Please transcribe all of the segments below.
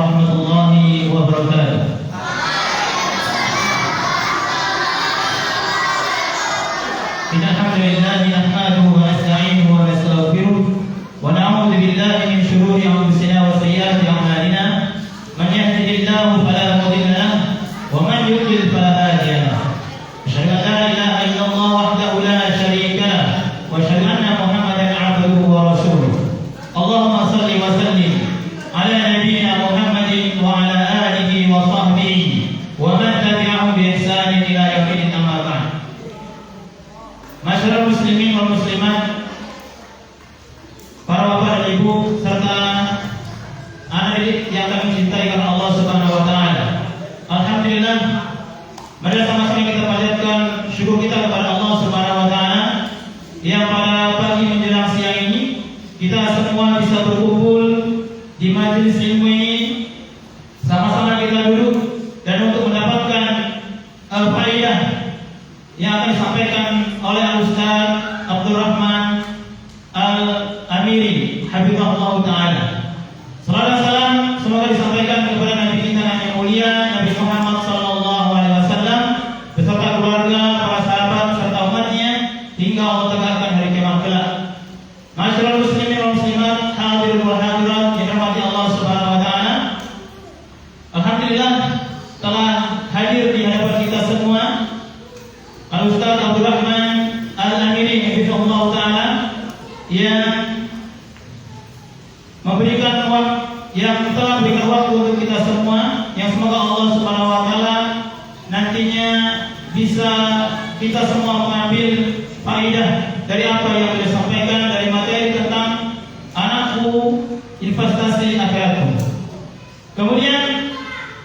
warahmatullahi wabarakatuh. Alhamdulillah nahmaduhu wa nasta'inuhu wa nastaghfiruh wa na'udzu billahi min shururi anfusina wa sayyiati a'malina. Man yahdihillahu fala mudilla lahu wa man yudlil fala hadiya lahu. Asyhadu an la ilaha illallah wahdahu la syarika lahu wa asyhadu anna Muhammadan 'abduhu wa rasuluh. Allahumma shalli wa sallim ala nabiyyina Muhammadin wa ala alihi wa sahbihi wa man tabi'ahum bi ihsanin ila yaumil amma ba'd. Masyarakat muslimin wal muslimat, para bapak dan ibu serta anak didik yang kami cintai karena Allah Subhanahu wa taala. Alhamdulillah, mari sama-sama kita panjatkan syukur kita kepada Allah Subhanahu wa taala yang pada pagi menjelang siang ini kita semua bisa berkumpul di majelis ilmu ini. Sama-sama kita duduk dan untuk mendapatkan faedah yang akan disampaikan oleh Al-Ustaz Abdurrahman Al-Amiri hafizahullah taala. Salawat dan salam semoga disampaikan kepada Nabi kita yang mulia Nabi Muhammad sallallahu alaihi wasallam beserta keluarga, para sahabat serta umatnya hingga Allah tegakkan hari kiamat kelak. Masyaallah muslimin wal muslimat, hadirin wal hadirat yang dirahmati Allah Subhanahu wa taala. Alhamdulillah telah hadir di hadapan kita semua Al-Ustaz Abdurrahman Al-Amiri hafizahullah taala yang telah memberikan waktu untuk kita semua, yang semoga Allah Subhanahu wa taala nantinya bisa kita semua mengambil faedah dari apa yang beliau sampaikan dari materi tentang anakku investasi akhiratku. Kemudian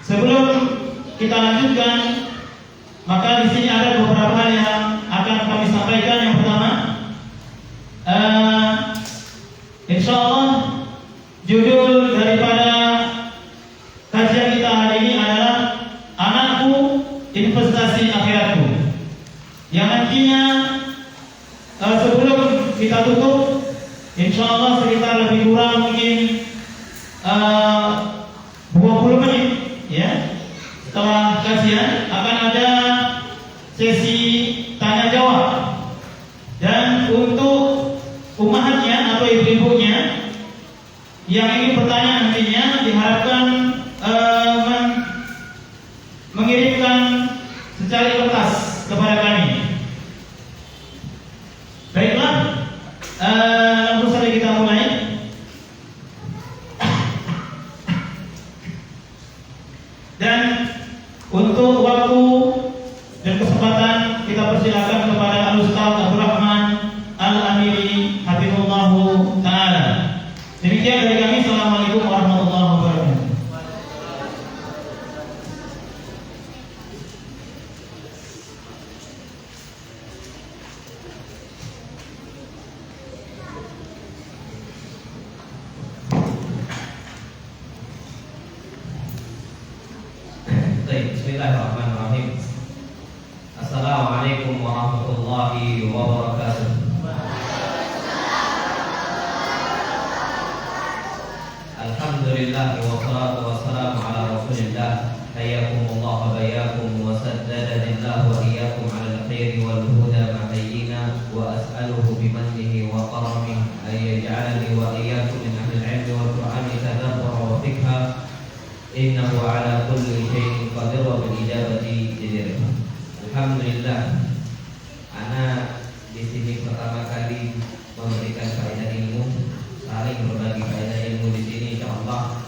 sebelum kita lanjutkan, maka di sini ada beberapa hal yang akan kami sampaikan. Yang pertama, insyaallah judul daripada kajian kita hari ini adalah anakku investasi akhiratku. Yang nantinya sebelum kita tutup, insyaallah sekitar lebih kurang mungkin 20 menit ya. Setelah kajian akan ada sesi tanya jawab, dan untuk umahatnya atau ibu-ibunya yang ingin bertanya nantinya diharapkan mengirimkan secari kertas kepada kami. Baiklah, langsung saja kita mulai. Dan untuk waktu dan kesempatan kita persilakan kepada Al-Ustaz Abdurrahman Al-Amiri hafizahullah taala. Demikian dari kami. Assalamualaikum warahmatullahi wabarakatuh. Bismillahirrahmanirrahim. Assalamualaikum warahmatullahi wabarakatuh. Alhamdulillah wassalatu wassalamu ala Rasulillah. Hayyakumullah wa bayyakum wa saddadalillah wa iyyakum ala al-khairi wal huda mahayyina wa as'aluhu bimannihi wa karamihi ay yaj'alani wa iyyakum min ahli al-'ilmi wal qur'ani tadabbura wa fikha. Innahu ala kulli syai'in qadir wa bil ijabati jadir. Alhamdulillah, ana di sini pertama kali memberikan faedah ilmu, saling berbagi faedah ilmu di sini insyaallah.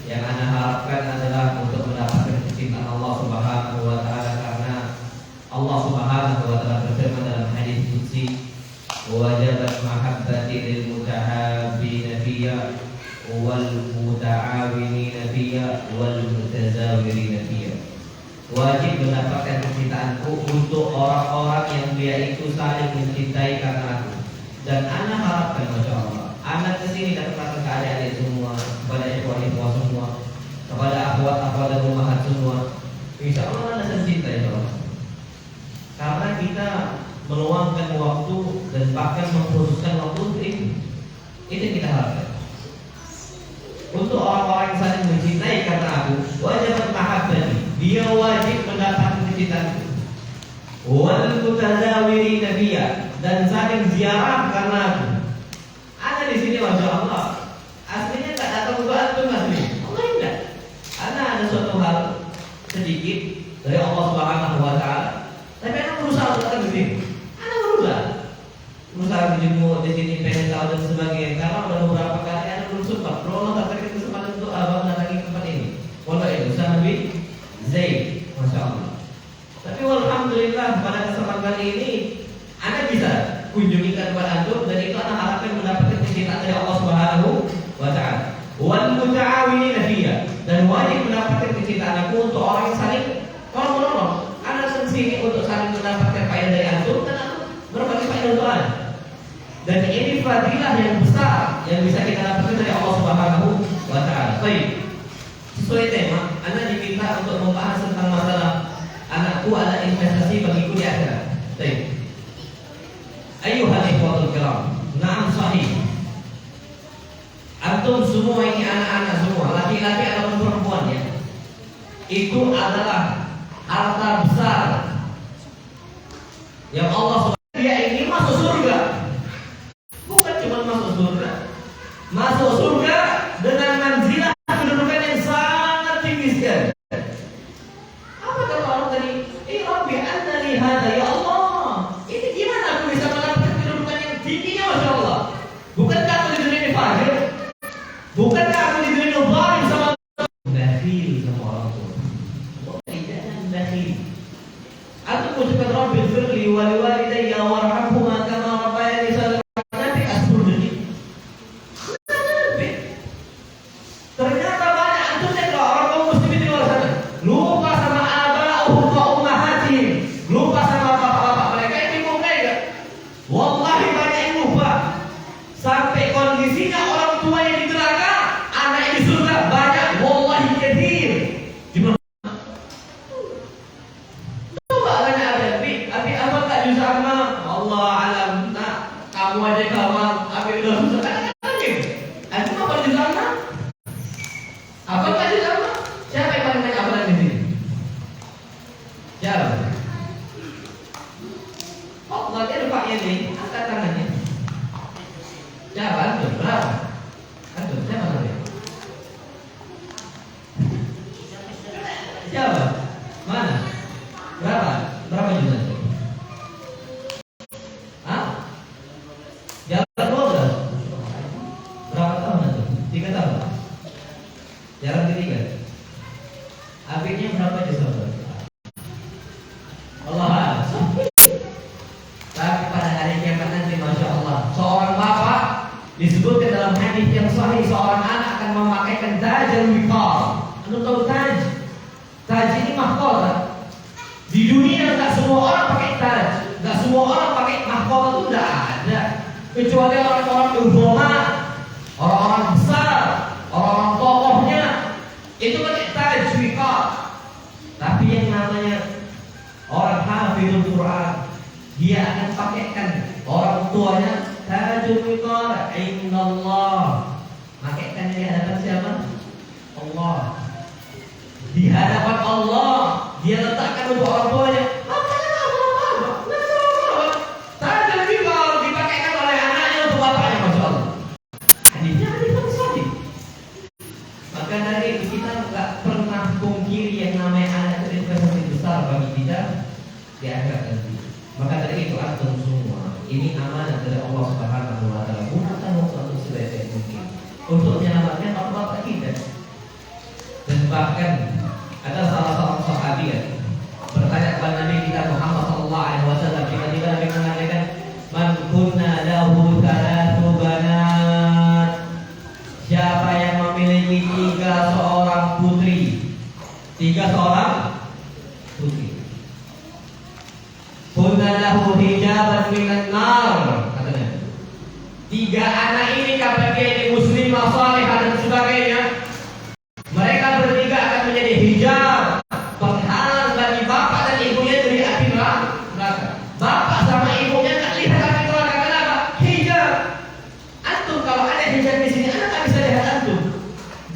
Yang ana harapkan adalah untuk mendapatkan kecintaan Allah Subhanahu wa taala, karena Allah Subhanahu wa taala berfirman dalam hadis qudsi, "Wajabat mahabbati lil mutahabbina fiyya wal muta'awinina fiyya wal mutazawirina fiyya." Wajib mendapatkan kecintaanku untuk orang-orang yang dia itu saling mencintai karena aku. Dan anak harapkan, masya Allah, anak kesini datang ke adik-adik semua, kepada ikhwan-ikhwan semua, kepada akhwat-akhwat dan ummahat semua. Insya Allah anak tercinta ya Allah. Karena kita meluangkan waktu dan bahkan mengkhususkan waktu untuk itu kita harapkan. Untuk orang-orang yang saling mencintai mutazawirina fiyya, dan saling ziarah karena aku. Ada di sini masya Allah. Aslinya tak datang untuk antum asli. Allah enggak. Karena ada suatu hal sedikit dari Allah Subhanahu wa taala. Tapi anak berusaha untuk datang ke sini. Anak berusaha menjemput di sini, pengen tahu dan sebagainya. Karena udah beberapa kali anak belum sempat. Kalau Allah tak beri kesempatan untuk abang datangi tempat ini. Pondok itu Usama bin Zaid, masya Allah. Tapi alhamdulillah pada kesempatan ini anak bisa kunjungi ke tempat antum, dan itu anak harapkan mendapatkan kecintaan dari Allah Subhanahu wa taala. Wal muta'awinina fiyya, dan wajib mendapatkan kecintaan aku untuk orang yang saling tolong-menolong. Anak sini untuk saling mendapatkan faedah dari antum, dan aku berbagi faedah untuk anak. Dan ini fadilah yang besar yang bisa kita dapatkan dari Allah Subhanahu wa taala. Baik. Sesuai tema, anak diminta untuk membahas tentang masalah anakku adalah investasi bagiku di akhirat. Baik. Ayyuhal ikhwatul kiram, na'am sahih. Antum semua ini anak-anak semua, laki-laki ataupun perempuan ya, itu adalah harta besar yang Allah SWT, dia ini masuk surga. Bukan cuma masuk surga, masuk surga dengan manzilah kedudukan yang sangat tinggi sekali. Apa kata orang tadi? Rabbi annani hadza, ya Allah, ini gimana aku bisa mendapatkan kedudukan yang tingginya, masya Allah. Bukankah aku di dunia ini fajir? Bukankah aku di dunia zalim sama bakhil sama orang tua? Jangan bakhil. Aku mengucapkan Rabbi firli wa liwalidayya warhamhuma kama rabbayani shaghira. Nanti asbur dulu. Ternyata banyak antum yang orang kaum muslimin di luar sana lupa sama aba'uhum wa ummahatihim, lupa sama bapak-bapak mereka, ibu mereka. Wallahi banyak yang lupa. Sampai kondisinya orang tua yang di neraka, anak yang di surga banyak. Wallahi kathir. Gimana? Coba tanya Abi apa tak bisa sama? Allah alam. Nah, kamu aja kawan, Abi udah susah. Aku apa di sana? Apa tak di sana? Siapa yang paling banyak amalan di sini? Siapa? Oh, nanti ada Pak Yeni, angkat tangannya. Siapa? Antum, berapa? Antum, siapa namanya? Siapa? Mana? Berapa? Berapa juta? Hah? Jalan 12? Berapa tahun antum? 3 tahun? Jalan ketiga? Apinya berapa juta? Allah. Tapi pada hari kiamat nanti, masya Allah, seorang bapak disebutkan dalam hadis yang sahih, seorang anak akan memakaikan taj al-wiqar. Anda tahu taj? Taj ini mahkota. Di dunia tidak semua orang pakai taj, tidak semua orang pakai mahkota, itu tidak ada. Kecuali orang-orang ulama, orang-orang besar, orang-orang tokohnya, itu pakai taj wiqar. Tapi yang namanya orang hafizul Quran, dia akan pakaikan orang tuanya tajul wiqar indallah. Pakaikan di hadapan siapa? Allah. Di hadapan Allah dia letakkan untuk orang tuanya. Makanya apa-apa. Tajul wiqar dipakaikan oleh anaknya untuk bapaknya, masya Allah. Hadisnya hadis sahih. Maka dari itu kita nggak pernah pungkiri yang namanya anak itu investasi besar bagi kita di akhirat nanti. Maka dari itu antum semua, ini amanah dari Allah Subhanahu wa taala. Gunakan waktu untuk sebaik mungkin untuk menyelamatkan bapak-bapak kita. Dan bahkan ada salah seorang sahabat bertanya kepada Nabi kita Muhammad sallallahu alaihi wasallam, tiba-tiba Nabi mengatakan, "Man kunna lahu thalathu banat." Siapa yang memiliki 3 seorang putri? 3 seorang putri. Kunna lahu hijaban minan nar, katanya. 3 anak ini kapan dia ini muslimah salihah dan sebagainya, mereka bertiga akan menjadi hijab, penghalang bagi bapak dan ibunya dari api neraka. Bapak sama ibunya tak lihat api neraka, kenapa? Hijab. Antum kalau ada hijab di sini, anak tak bisa lihat antum.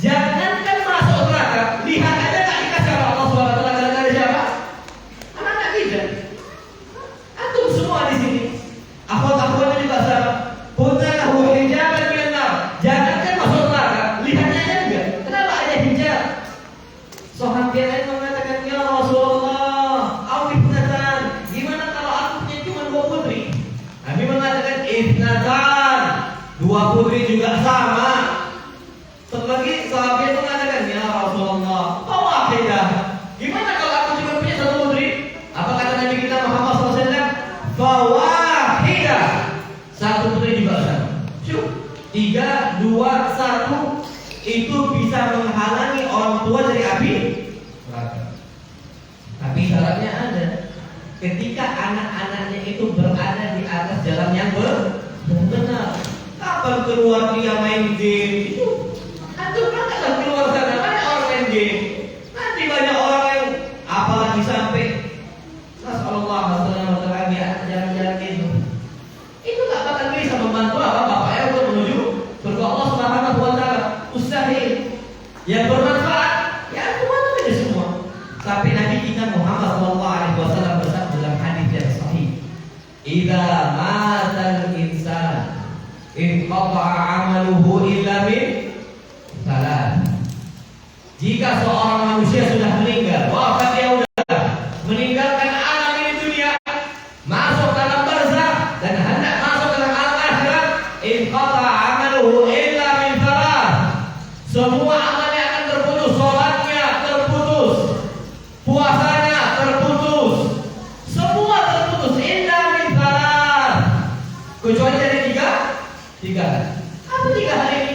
Jangankan masuk neraka, lihat aja tak dikasih oleh Allah Subhanahu wa taala gara-gara siapa? Anak tak hijab. Dua putri juga sama. Selagi sahabat itu mengatakan, ya Rasulullah, fawahidah. Gimana kalau aku cuma punya satu putri? Apa kata Nabi kita Muhammad SAW? Fawahidah. Satu putri juga sama. Syuk. 3, 2, 1 itu bisa menghalangi orang tua dari api neraka. Tapi syaratnya ada. Ketika anak-anaknya itu berada di atas jalan yang benar. Kapan keluar dia main game? Itu antum kan keluar sana banyak orang main game. Nanti banyak orang yang apalagi sampai Nasallallahu alaihi wasallam di atas jalan-jalan itu. Itu tak bakal bisa membantu apa bapaknya untuk menuju surga Allah Subhanahu wa taala. Mustahil. Yang bermanfaat ya cuma itu semua. Sampai Nabi kita Muhammad sallallahu alaihi wasallam bersabda dalam hadis yang sahih, "Idza matal insan inqata'a 'amaluhu illa min salat." Jika seorang manusia sudah meninggal, wafat dia sudah meninggalkan alam ini dunia, masuk dalam barzakh dan hendak masuk dalam alam akhirat, inqata'a 'amaluhu illa min salat. Semua amalnya akan terputus, salatnya terputus, puasanya terputus, semua terputus illa min salat. Kecuali dari tiga hari. Apa 3 hari ini?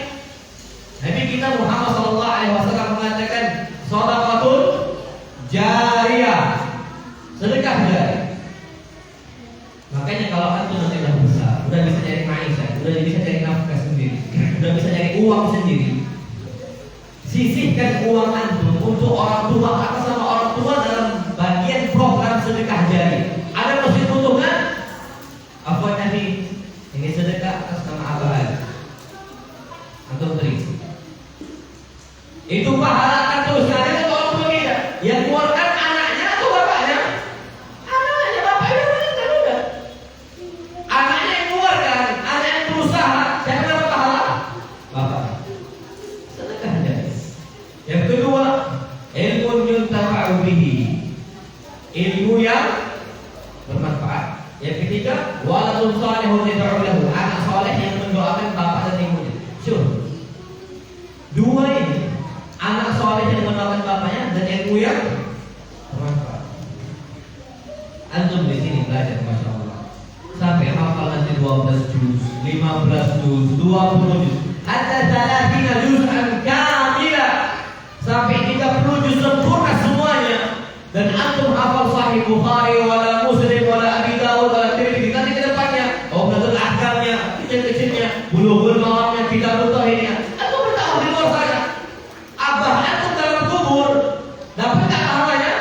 Nabi kita Muhammad sallallahu alaihi wasallam mengatakan shadaqatul jariyah, sedekah jariah. Makanya kalau antum nanti udah besar, udah bisa cari maisha, udah bisa cari nafkah sendiri, udah bisa cari uang sendiri, sisihkan uang antum untuk orang tua atau sama orang tua dalam bagian program sedekah jariah. Ada masih butuhkan? Apa tadi? Ini sedekah atas nama abah atau beri. Itu pahala akan terus ngalir untuk orang tua kita. Yang keluarkan anaknya atau bapaknya? Anaknya, bapaknya meninggal udah. Anaknya yang keluarkan, anaknya yang berusaha, siapa dapat pahala? Bapak. Sedekah jariah. Yang kedua, ilmu yuntafa'u bihi. Ilmu yang bermanfaat. Yang ketiga, waladun salihun yad'u lahu, anak saleh yang mendoakan bapak dan ibunya. Syukur. 2 ini, anak saleh yang mendoakan bapaknya dan ilmu yang bermanfaat. Antum di sini belajar, masya Allah, sampai hafal nanti 12 juz, 15 juz, 20 juz, hatta 30 juz'an kamila, sampai 30 juz sempurna semuanya. Dan antum hafal Sahih Bukhari wala Muslim wala Abi Dawud wala Tirmidzi, nanti ke depannya Umdatul Ahkamnya, kecil-kecilnya, Bulughul Maramnya, Kitabut Tauhidnya, antum bertahu di luar sana. Abah antum dalam kubur dapat tak pahalanya?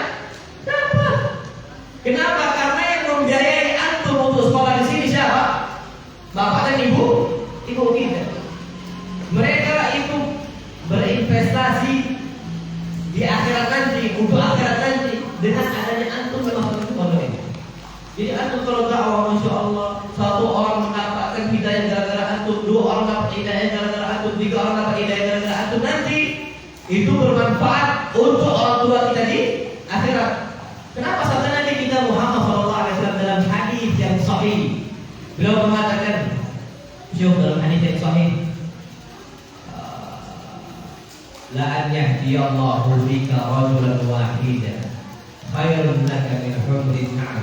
Dapat. Kenapa? Karena yang membiayai antum untuk sekolah di sini siapa? Bapak dan ibu kita. Mereka itu berinvestasi di akhirat nanti, untuk akhirat nanti, dengan adanya antum di masuk itu pondok ini. Jadi antum kalau dakwah, masya Allah, 1 orang mendapatkan hidayah gara-gara antum, 2 orang dapat hidayah gara-gara antum, 3 orang dapat hidayah gara-gara antum, nanti itu bermanfaat untuk orang tua kita di akhirat. Kenapa? Sabda Nabi kita Muhammad SAW dalam hadis yang sahih, beliau mengatakan, dalam hadis yang sahih, la an yahdiyallahu bika rajulan wahidan khairun laka min humrin na'am.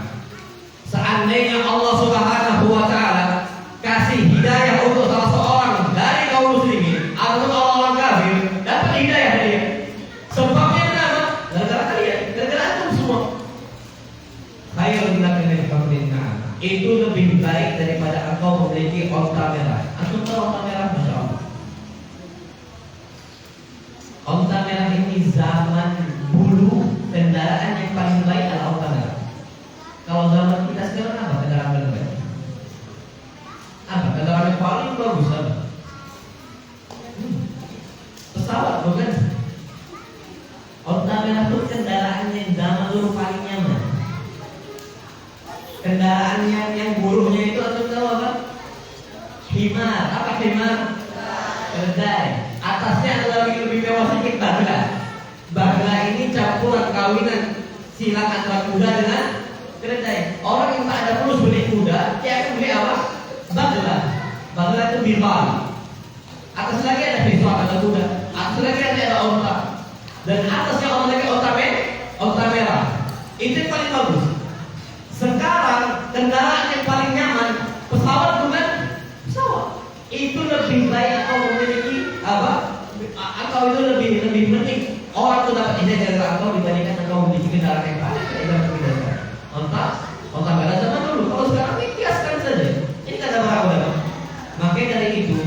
Seandainya Allah Subhanahu wa taala kasih hidayah untuk salah seorang dari kaum muslimin atau orang kafir, dapat hidayah dia. Sebabnya kenapa? Gara-gara kalian, gara-gara antum semua. Khairun laka min humrin na'am. Itu lebih baik daripada engkau memiliki onta merah. Antum tahu onta merah, masya Allah. Onta merah ini zaman dulu kendaraan yang paling baik adalah onta merah. Kalau zaman kita sekarang apa kendaraan paling baik? Apa kendaraan yang paling bagus apa? Pesawat bukan? Onta merah itu kendaraan yang zaman dulu paling nyaman. Kendaraannya yang buruknya itu atau tahu apa? Himar. Apa himar? Keledai. Atasnya adalah lebih mewah sedikit bagla. Bagla ini campuran kawinan silang antara kuda dengan keledai. Orang yang tak ada fulus beli kuda, dia akan beli apa? Bagla. Bagla itu birbal. Atas lagi ada pisau, ada kuda. Atas lagi ada onta. Dan atasnya onta merah. Itu yang paling bagus. Sekarang kendaraan yang paling nyaman pesawat, bukan pesawat. Itu lebih baik atau memiliki apa? Atau itu lebih penting orang itu dapat ide dari engkau dibandingkan engkau memiliki kendaraan yang paling tidak berbeda. Onta merah zaman dulu. Kalau sekarang ini kiaskan saja. Ini tak ada apa-apa. Makanya dari itu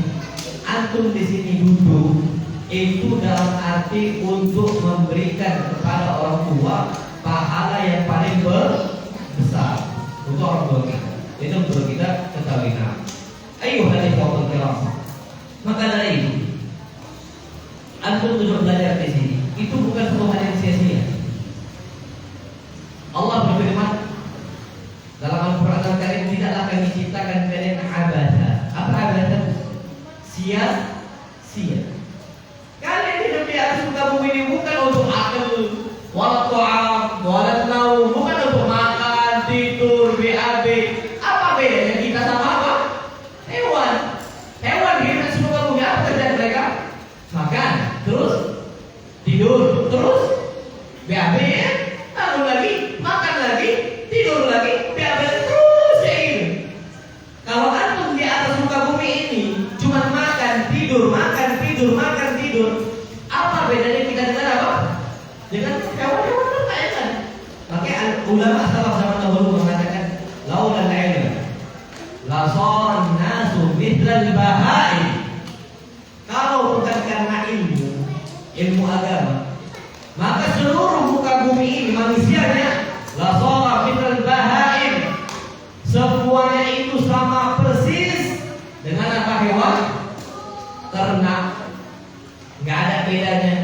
antum di sini duduk itu dalam arti untuk memberikan kepada orang tua pahala yang paling besar untuk orang tua kita. Itu perlu kita ketahui. Ayo hadis waktu kiram. Maka dari itu antum duduk belajar di sini itu bukan suatu hal yang sia-sia. Allah berfirman dalam Al-Quran Al-Karim, tidaklah kami ciptakan kalian abada. Apa abada? Sia-sia. Kalian hidup di atas muka bumi ini bukan untuk akal, wala ta'am, wala naum, bukan untuk makan, tidur, BAB. Apa bedanya kita sama apa? Hewan. Hewan hidup di muka bumi, apa kerjaan mereka? Makan, terus tidur, terus BAB ya? Bangun lagi, makan lagi, tidur lagi, BAB terus ya ini. Kalau antum di atas muka bumi ini cuma makan, tidur, apa bedanya kita dengan apa? Dengan hewan-hewan terkaya kan? Makanya ulama salaf zaman dahulu mengatakan, laulal ilm la saran nasu mithlal bahaim. Kalau bukan karena ilmu agama, maka seluruh muka bumi ini manusianya la saran mithlal bahaim. Semuanya itu sama persis dengan apa? Hewan, ternak. Nggak ada bedanya.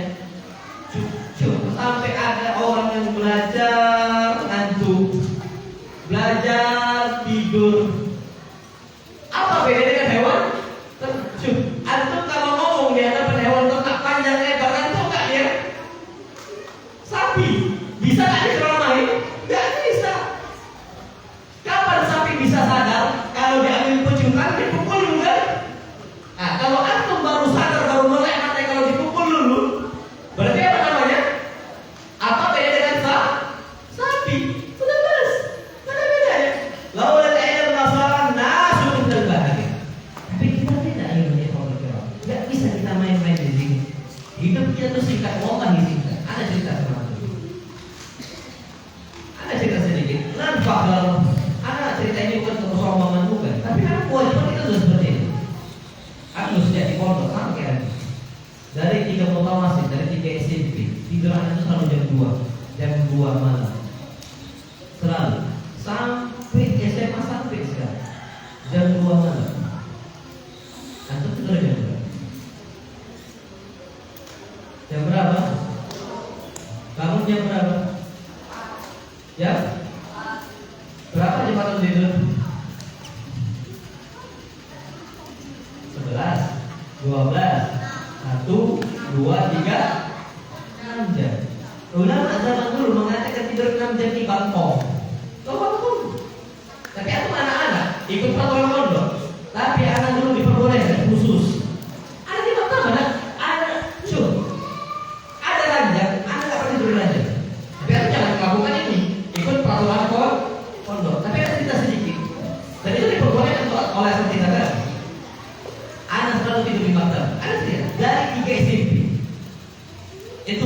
Sampai ada orang yang belajar ngantuk, belajar tidur. Apa bedanya dengan hewan? Antum kalau ngomong di hadapan hewan ternak panjang lebar, antum nggak ya? Sapi bisa nggak diceramahin? Nggak bisa. Kapan sapi bisa sadar? Kalau diambil pucukan dipukul juga. Nah, kalau antum baru sadar, baru melek mata kalau dipukul dulu, berarti apa namanya? Apa beda dengan sapi? Sudah beres. Mana bedanya? Laulal ilm nasaran nasu minal bahari. Tapi kita tidak ilmunya kalau kira. Enggak bisa kita main-main di sini. Hidup kita tuh singkat, wallahi singkat. Ada cerita sama aku. Ada cerita sedikit. Lanfahal. Ada cerita ini bukan kesombongan bukan. Tapi kan kewajiban kita sudah seperti itu. Aku sejak di pondok sampai dari 30 tahun masih, dari 3 SMP tidur anak itu selalu jam 2 malam selalu sampai SMA sampai sekarang jam 2 malam. Antum tidur jam berapa? Jam berapa? Bangun jam berapa? Jam berapa jam antum tidur? 11, 12, 1, 2, 3, 6 jam. Ulama zaman dulu mengatakan tidur 6 jam di bangkong. Tapi aku anak-anak ikut peraturan pondok. Tapi anak dulu diperbolehkan khusus. Ada di mana? Ada ada ranjang, anak nggak pernah tidur ranjang. Tapi aku jangan melakukan ini. Ikut peraturan pondok. Tapi ada cerita sedikit. Dan itu diperbolehkan oleh kita kan. Anak selalu tidur di maktab. Ada tidak? Dari 3 SMP. Itu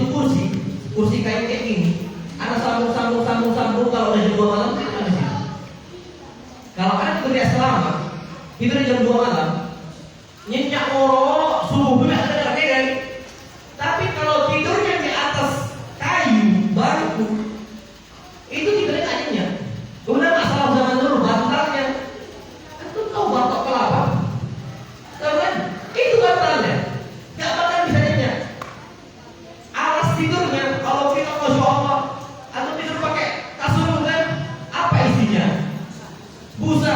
kursi kayu kayak gini. Anak sambung kalau udah jam 2 malam tidur di sini. Kalau anak tidur di asrama, tidur di jam 2 malam, nyenyak ngorok, subuh nggak ada kan? Tapi kalau tidurnya di atas kayu bangku, itu tidurnya nggak nyenyak. Kemudian masalah zaman dulu bantalnya, antum tahu bantal kelapa? Tahu kan? Itu bantalnya, nggak bakal bisa nyenyak. Alas tidurnya, kalau kita masya Allah, atau tidur pakai kasur kan? Apa isinya? Busa.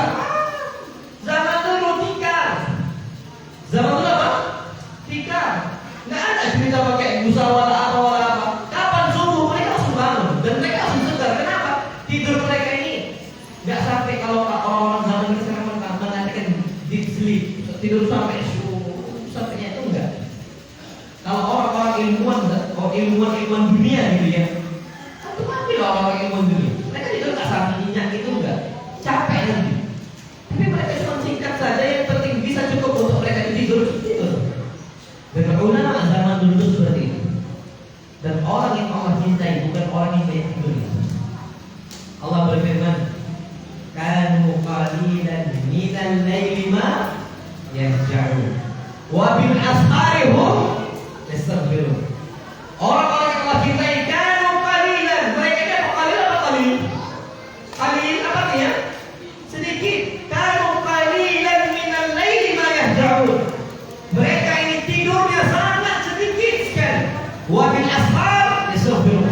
Zaman dulu tikar. Zaman dulu apa? Tikar. Nggak ada cerita pakai busa wala apa. Kapan subuh mereka langsung bangun dan mereka langsung segar. Kenapa? Tidur mereka ini nggak sampai kalau orang-orang zaman ini sekarang mengatakan deep sleep, tidur sampai sampainya itu ilmuwan dunia gitu ya. Satu ambil orang ilmuwan dunia. Mereka tidur nggak sampai nyenyak itu enggak. Capek nanti. Tapi mereka cuma singkat saja, yang penting bisa cukup untuk mereka tidur. Dan ulama zaman dulu itu seperti itu. Dan orang yang Allah cintai bukan orang yang banyak tidur. Allah berfirman, kanu qalilan minal laili ma yahja'un wa bil ashari hum yastaghfirun. Orang-orang yang Allah cintai kanu qalilan, mereka ini apa qalil apa qalil? Qalil apa artinya? Sedikit. Kanu qalilan minal laili ma yahja'un. Mereka ini tidurnya sangat sedikit sekali. Wa bil ashar yastaghfirun.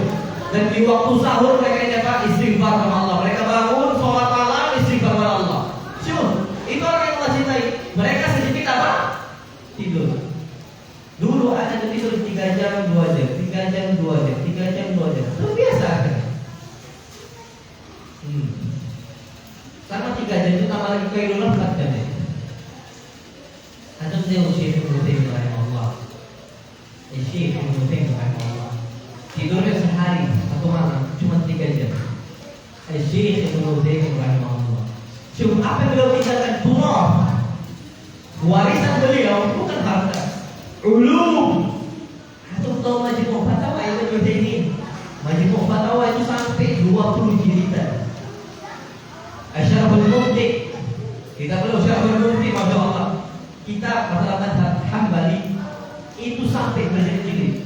Dan di waktu sahur mereka ini apa? Istighfar kepada Allah. Mereka bangun sholat malam istighfar kepada Allah. Syukur. Itu orang yang Allah cintai. Mereka sedikit apa? Tidur. Dulu ada yang tidur 3 jam 2 jam, 3 jam 2 jam, 3 jam 2 jam. Itu biasa kan? Sama 3 jam itu tambah lagi kailulah 4 jam ya. Antum tahu Syekh Ibnu Taimiyah rahimahullah. Syekh Ibnu Taimiyah rahimahullah. Tidurnya sehari atau malam cuma 3 jam. Syekh Ibnu Taimiyah rahimahullah. Cuma apa yang beliau tinggalkan turah. Warisan beliau bukan harta. Ulum. Atau tahu Majmu' Fatawa Ibnu Taimiyah. Majmu' Fatawa itu sampai 20 jilid. Asy-Syarhul Mumti. Kita perlu Syarhul Mumti, masya Allah. Kita masalah mazhab Hambali itu sampai berjilid-jilid.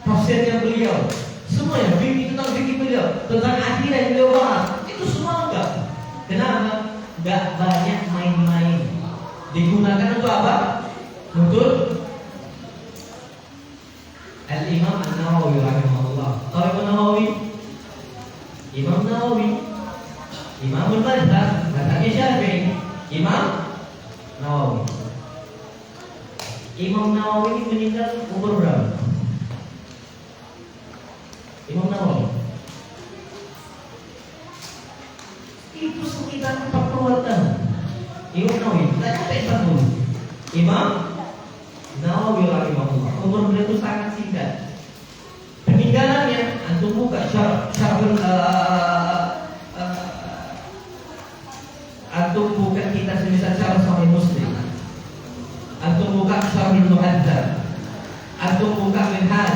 Tafsirnya beliau, semua yang fikih tentang fikih beliau, tentang akidah yang beliau bahas, itu semua enggak. Kenapa? Enggak banyak main-main. Digunakan untuk apa? Untuk Al-Imam An-Nawawi rahimahullah. Tahu Imam Nawawi? Imam Nawawi, Imamul Mazhab, mazhabnya Syafi'i. Imam Nawawi. Imam Nawawi meninggal umur berapa? Imam Nawawi itu sekitar 40 tahun. Imam Nawawi tidak sampai 40. Imam Nawawi rahimahullah umur beliau itu sangat singkat. Peninggalannya antum buka syarhul antum buka kitab semisal Syarh Sahih Muslim, antum buka Syarhul Muhadzab, antum buka Minhaj,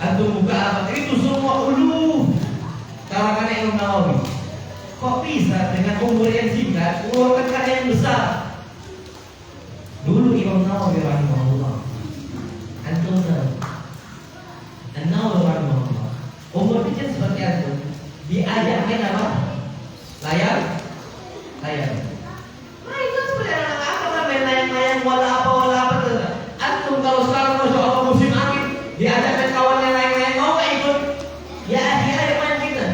antum buka apa? Itu semua ulum kalangan Imam Nawawi. Kok bisa dengan umur yang singkat mengeluarkan karya yang besar? Dulu Imam Nawawi rahimahullah, antum tahu, An-Nawawi rahimahullah, umur kecil seperti antum, diajak main apa? Layar. Main kan seperti anak-anak apa main layang-layang wala apa. Antum kalau sekarang masya Allah musim angin, diajak main kawannya layang-layang, mau nggak ikut? Ya ayo main kita.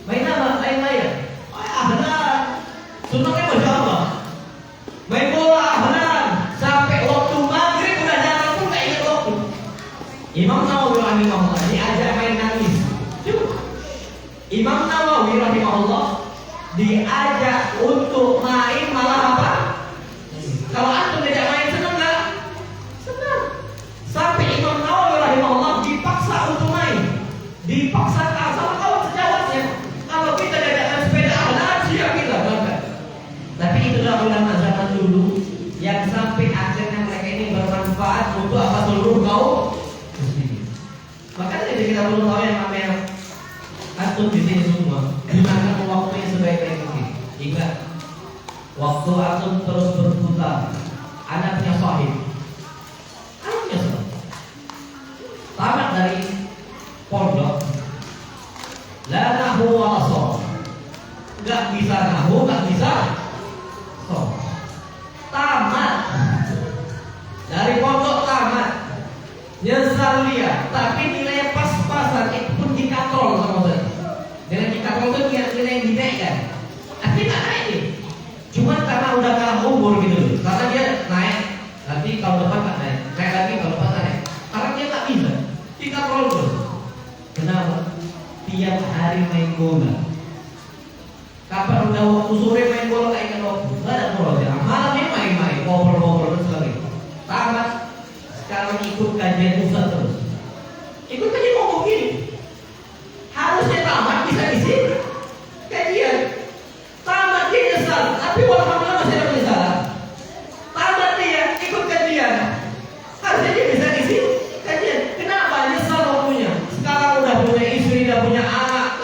Main apa? Layang-layang. Ahlan. Sunahnya masya Allah. Main bola ahlan. Sampai waktu maghrib udah jalan pun nggak ingat waktu. Imam Nawawi rahimahullah diajak main nangis. Imam Nawawi rahimahullah diajak untuk main malah apa? Kalau antum diajak main senang nggak? Senang. Sampai Imam Nawawi rahimahullah dipaksa untuk main, dipaksa sama kawan sejawatnya. Kalau kita diajak sepeda ahlan, siap kita berangkat. Tapi itulah ulama zaman dulu yang sampai akhirnya mereka ini bermanfaat untuk apa seluruh kaum muslimin. Makanya kita perlu tahu yang namanya antum di sini semua gunakan waktunya sebaik-baik mungkin. Ingat, waktu antum terus berputar, anaknya sahih, tamat dari pondok, la nahu wa asor, nggak bisa nahu, nggak bisa sor. Tamat dari pondok, tamat, nyesal dia, tapi nilai pas-pasan itu pun dikatrol sama saya. Dengan dikatrol itu nilai yang dinaikkan, artinya nggak naik nih. Cuma karena udah kalah umur gitu loh, karena dia naik, nanti kalau depan nggak naik, naik lagi kalau depan nggak naik, karena dia nggak bisa, dikatrol terus. Kenapa? Tiap hari main bola. Kapan udah waktu sore main bola nggak ingat waktu, nggak ada bola. Malamnya main-main, ngobrol-ngobrol terus lagi. Tamat, sekarang ikut kajian ustaz terus. Ikut kajian ngomong gini. Harusnya tamat bisa isi kajian. Tamat dia nyesal, tapi alhamdulillah masih ada penyesalan. Tamat dia ikut kajian. Harusnya dia bisa isi kajian. Kenapa nyesal waktunya? Sekarang udah punya istri, udah punya anak,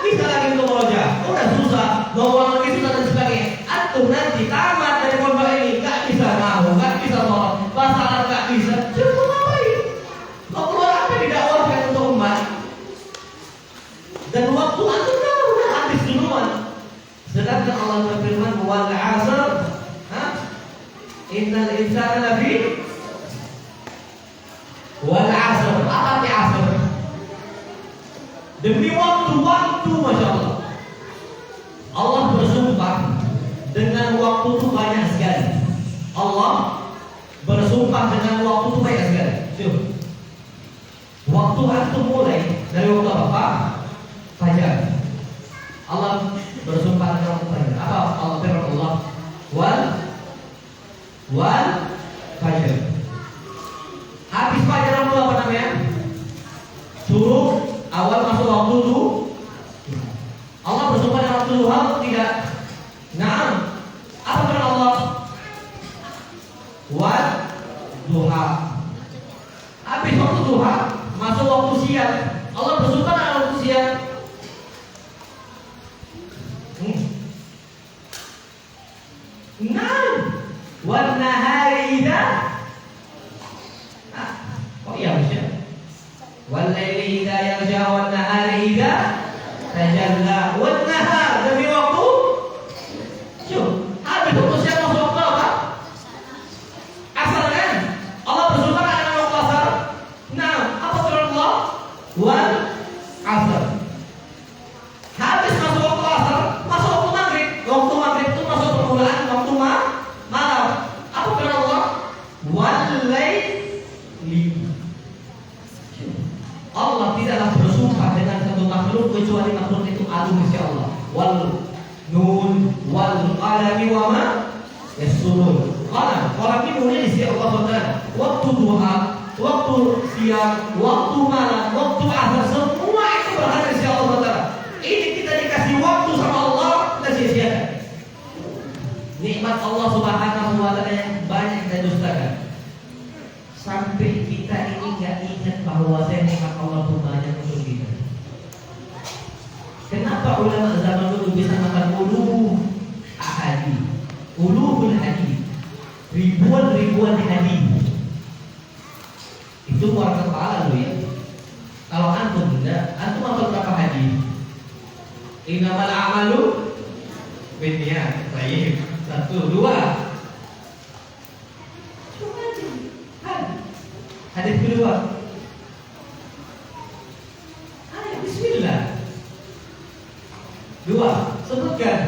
bisa lagi untuk meroja. Udah susah, bawa lagi susah dan sebagainya. Antum nanti tamat dari pondok ini nggak bisa nahu, nggak bisa sholat, bahasa Arab nggak bisa. Coba ngapain? Kau keluar apa yang didakwahkan untuk umat? Dan waktu antum udah habis duluan. Sedangkan Allah berfirman wal 'asr, innal insana lafi wal 'asr. Apa arti 'asr? Demi waktu, Masya Allah. Allah bersumpah dengan waktu itu banyak sekali. Allah bersumpah dengan waktu itu banyak sekali. Coba. Waktu antum mulai dari waktu apa? Fajar. Allah bersumpah dengan waktu fajar. Apa Allah firman Allah? Wal fajar. Habis fajar waktu apa namanya? Suruh awal masuk waktu itu. Allah bersumpah dengan waktu duha tidak? Naam. Apa firman Allah? Wal duha. Habis waktu duha masuk waktu siang. Allah bersumpah dengan waktu siang. Naam. Wan nahari idza. Oh iya Masya. Wal laili idza yaghsha wan nahari idza tajalla. Wan nahar demi waktu. Syuh, habis waktu siang masuk waktu apa? Asar kan? Allah bersumpah dengan waktu asar. Nah, apa firman Allah? Wal asar. Habis masuk waktu asar, masuk waktu maghrib. Waktu maghrib itu masuk permulaan waktu malam. Apa firman Allah? Wal laili. Allah tidaklah bersumpah dengan satu makhluk kecuali makhluk itu agung insya Allah. Wal nun wal qalami wa ma yasurun. Qalam ini nunya di sisi Allah SWT. Waktu duha, waktu siang, waktu malam, waktu asar, semua itu berada di sisi Allah SWT. Ini kita dikasih waktu sama Allah, kita sia-siakan. Nikmat Allah Subhanahu wa Ta'ala yang banyak kita dustakan. Sampai kita ini nggak ingat bahwa nikmat Allah itu banyak untuk kita. Kenapa ulama zaman dulu bisa makan ulul hadis, ribuan hadis? Itu keluar kepala lu ya. Kalau antum enggak, antum hafal berapa hadis? Innamal a'malu binniyat. Baik. 1, 2. Coba aja. Hadis kedua. Ayo bismillah. 2, sebutkan.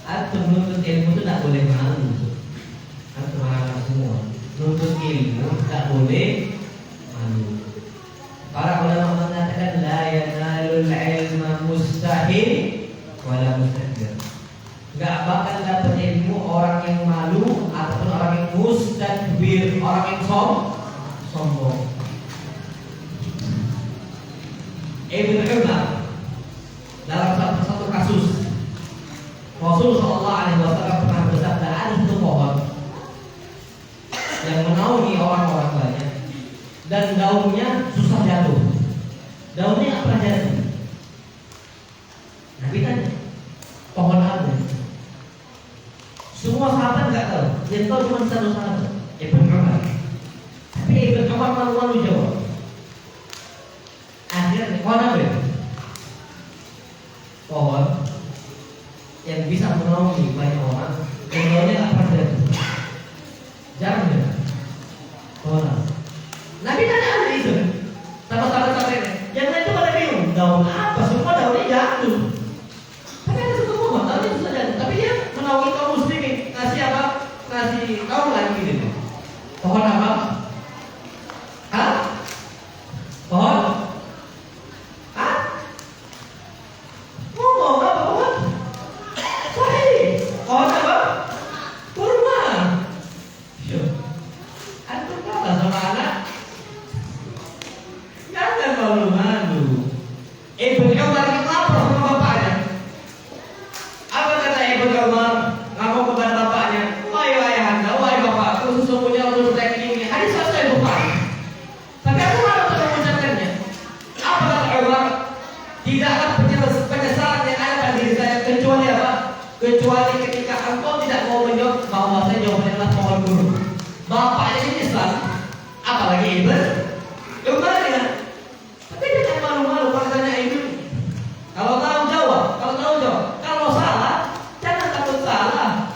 Antum menuntut ilmu itu tak boleh malu. Antum anak semua menuntut ilmu tak boleh malu. Para ulama mengatakan la yanalul ilma mustahil wala mustakbir. Enggak bakal dapat ilmu orang yang malu ataupun orang yang mustakbir, orang yang sombong. Ibn Umar dalam satu kasus Rasul Shallallahu Alaihi Wasallam pernah bersabda, ada satu pohon yang menaungi orang-orang banyak dan daunnya susah jatuh. Daunnya nggak pernah jatuh. Nabi tanya, pohon apa? Semua sahabat nggak tahu. Yang tahu cuma satu sahabat, Ibn Umar. Tapi Ibn Umar malu-malu jawab. Akhirnya pohon apa? Pohon yang bisa menaungi banyak orang, yang daunnya nggak pernah jatuh. Jarang ya. Pohon apa? Nabi tanya ada itu. Sama sahabat-sahabatnya. Yang lain itu pada bingung. Daun apa? Semua daunnya jatuh. Tapi ada satu pohon, daunnya bisa jatuh. Tapi dia menaungi kaum muslimin. Ngasih apa? Ngasih kaum lagi gitu. Pohon apa? Hah? Pohon? Hah? Ngomong apa pohon? Sahih. Pohon apa? Kurma. bapaknya ini Islam, apalagi ibu kembali. Tapi jangan malu-malu kalau tanya ibu. Kalau tahu jawab, kalau salah jangan takut salah.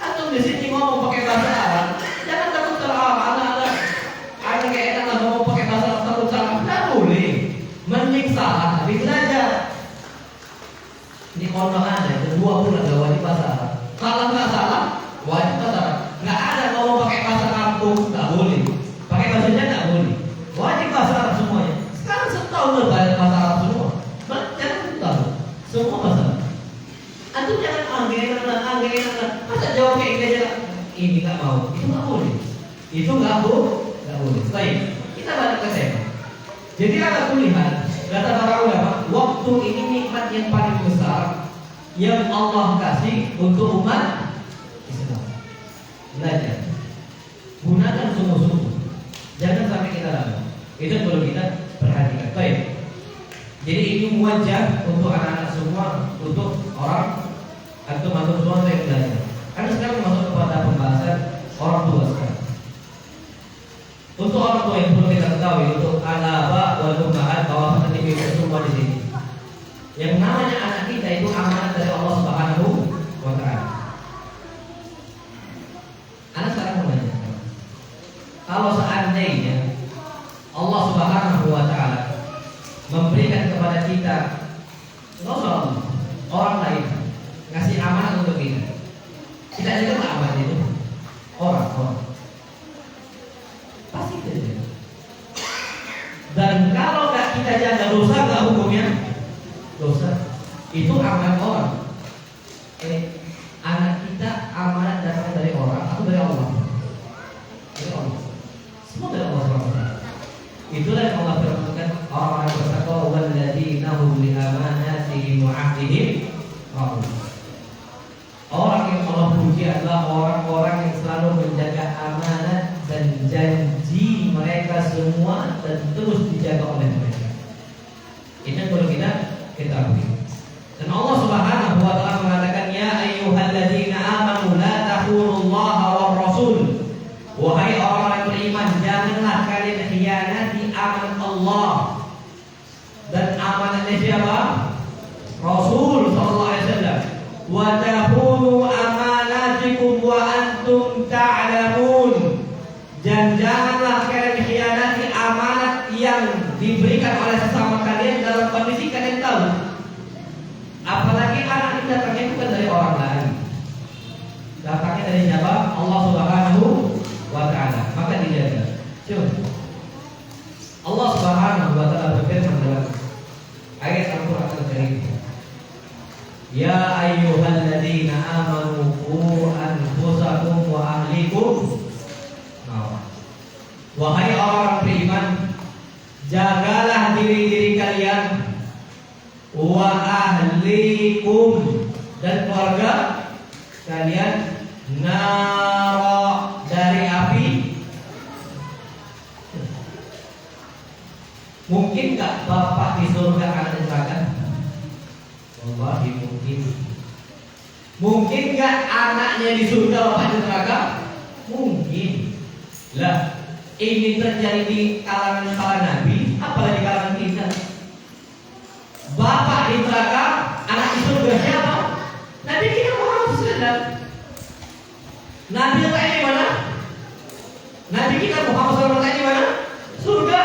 Antum di sini ngomong pakai bahasa Arab, jangan takut salah. Ada kayak enak ngomong pakai bahasa Arab takut salah, nggak boleh. Mending salah tapi belajar. Ini pondok ada, kedua pun ada wajib bahasa Arab. Kalau nggak salah, wajib bahasa Arab. Nggak ada ngomong pakai bahasa kampung, nggak boleh. Pakai bahasa Jawa nggak boleh. Wajib bahasa Arab semuanya. Sekarang setahun berbahasa bahasa Arab semua. Jangan tahu semua bahasa Arab. Antum jangan angge. Masa jawab kayak gini aja? Ini nggak mau. Itu nggak boleh. Itu nggak boleh. Baik, kita balik ke tema. Jadi ada kulihat kata para ulama, waktu ini nikmat yang paling besar yang Allah kasih untuk umat Islam. Belajar, gunakan sungguh-sungguh. Jangan sampai kita lalai. Itu yang perlu kita perhatikan. Baik. Jadi ini wajah untuk anak-anak semua, untuk orang atau semua yang belajar. Karena sekarang masuk kepada pembahasan orang tua sekarang. Untuk orang tua yang perlu kita ketahui, untuk al-aba wal ummahat, bahwa pendidik kita semua di sini. Yang namanya anak kita itu amanat dari Allah Subhanahu wa taala. Anak sekarang mau nanya, kalau seandainya Allah Subhanahu wa taala memberikan kepada kita orang lain ngasih amanat untuk kita juga amanat itu orang pasti tidak. Dan kalau nggak kita jaga, dosa nggak hukumnya? Dosa. Itu amanat orang. Anak kita amanat datang dari orang atau dari Allah? Dari Allah. Semua dari Allah SWT. Itulah yang Allah firmankan, orang-orang bertakwa walladzina hum li amanatihim wa 'ahdihim ra'un. Orang yang Allah puji adalah orang-orang yang selalu menjaga amanat dan janji mereka semua dan terus dijaga oleh mereka. Ini yang perlu kita ketahui. Dan Allah Subhanahu wa taala mengatakan, ya ayyuhalladzina amanu la takhunullaha war rasul. Wahai orang-orang yang beriman, janganlah kalian khianati amanat Allah. Dan amanatnya siapa? Rasul sallallahu alaihi wasallam. Wa tahunu amanatikum wa antum ta'lamun. Dan janganlah kalian khianati amanat yang diberikan oleh sesama kalian dalam kondisi kalian tahu. Apalagi anak ini datangnya bukan dari orang lain, datangnya dari siapa? Allah Subhanahu wa taala. Maka dijaga. Coba Allah Subhanahu wa taala berfirman dalam ayat Al-Qur'an Al-Karim, ya ayyuhalladzina amanu qu anfusakum wa ahlikum. Wahai orang beriman, jagalah diri-diri kalian, wa ahlikum, dan keluarga kalian, nara, dari api. Mungkin gak bapak di surga akan neraka? Wallahi mungkin. Mungkin gak anaknya di surga bapak di neraka? Mungkin. Lah, ini terjadi di kalangan para nabi, apalagi kalangan kita. Bapak di neraka, anak di surga siapa? Nabi kita Muhammad SAW. Nabi letaknya di mana? Nabi kita Muhammad SAW letaknya di mana? Surga.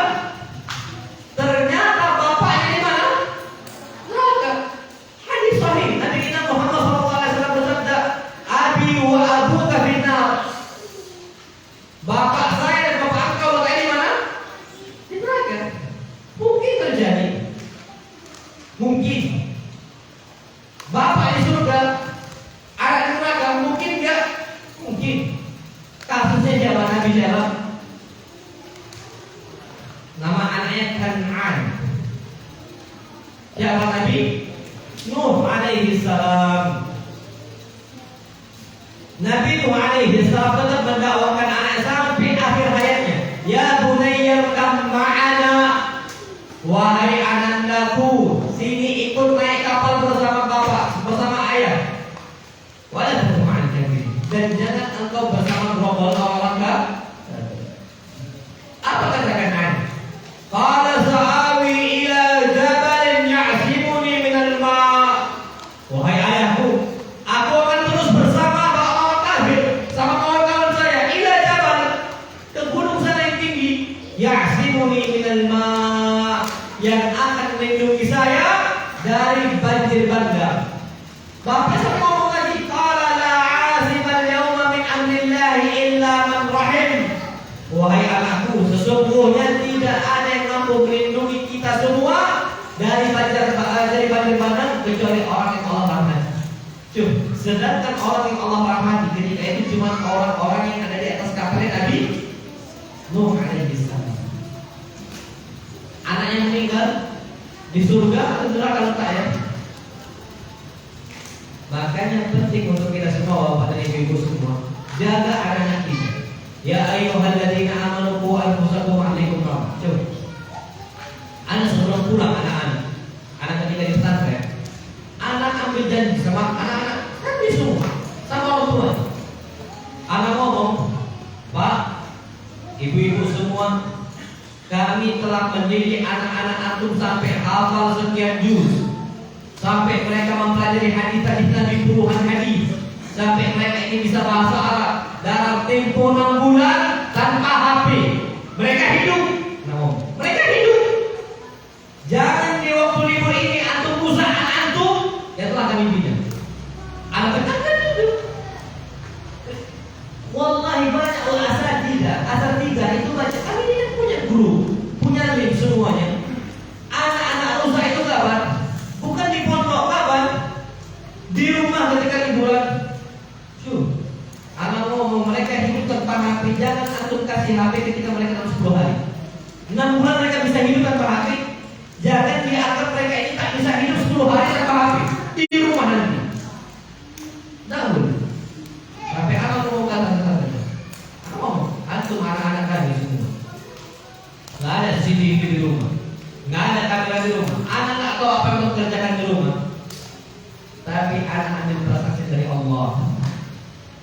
Ternyata bapaknya di mana? Neraka. Hadis sahih, Nabi kita Muhammad SAW bersabda, abi wa abuka finnar. Bapak saya dan bapak engkau letaknya di mana? Di neraka. Mungkin terjadi. Mungkin. Bapak di surga, anak di neraka, mungkin enggak? Mungkin. Kasusnya siapa? Nabi siapa? Nama anaknya Kan'an. Siapa Nabi? Nuh alaihi salam. Nabi Nuh alaihi salam tetap mendakwakan anaknya sampai akhir hayatnya. Ya bunayya kam ma'ana. Wahai anandaku, sini ikut naik kapal bersama bapak, bersama ayah. Wala tad'u ma'al kafirin. Dan jangan engkau bersama gerombolan orang minal ma', yang akan melindungi saya dari banjir bandang. Bapak saya ngomong lagi, qala la 'asima al-yawma min amrillahi illa man rahim. Wahai anakku, sesungguhnya tidak ada yang mampu melindungi kita semua dari banjir bandang kecuali orang yang Allah rahmati. Sedangkan orang yang Allah rahmati ketika itu cuma orang-orang yang ada di atas kapal Nabi Nuh alaihi salam. Anak yang meninggal di surga atau neraka letak ya. Makanya penting untuk kita semua bapak dan ibu semua jaga anak-anak kita. Ya ayyuhalladzina amanu qu anfusakum wa ahlikum nar. Coba. Anak sebelum pulang anak ketika di pesantren, anak ambil janji sama anak-anak kan di semua sama orang tua. Anak ngomong, Pak, ibu-ibu semua, kami telah mendidik anak-anak antum sampai hafal sekian juz, sampai mereka mempelajari hadis Nabi puluhan hadis, sampai mereka ini bisa bahasa Arab dalam tempo 6 bulan tanpa HP. Mereka hidup, mereka hidup. Jangan di waktu libur ini antum usah anak antum yang telah kami bina. Anak tetangga hidup. Wallahi banyak asatidzah itu baca. Kami ini kan punya guru, punya link semuanya. Anak-anak rusak itu kapan? Bukan di pondok kapan? Di rumah ketika liburan. Anak ngomong mereka hidup tanpa HP. Jangan antum kasih HP ketika mereka dalam 10 hari. 6 bulan mereka bisa hidup tanpa HP. Jangan dianggap mereka ini tak bisa hidup 10 hari tanpa HP. Di rumah nanti. Namun sampai anak ngomong kata-kata. Anak ngomong, antum anak-anak kami semua. Nggak ada CCTV di rumah, nggak ada kamera di rumah. Anak nggak tahu apa yang mau kerjakan di rumah. Tapi anak ambil persaksian dari Allah.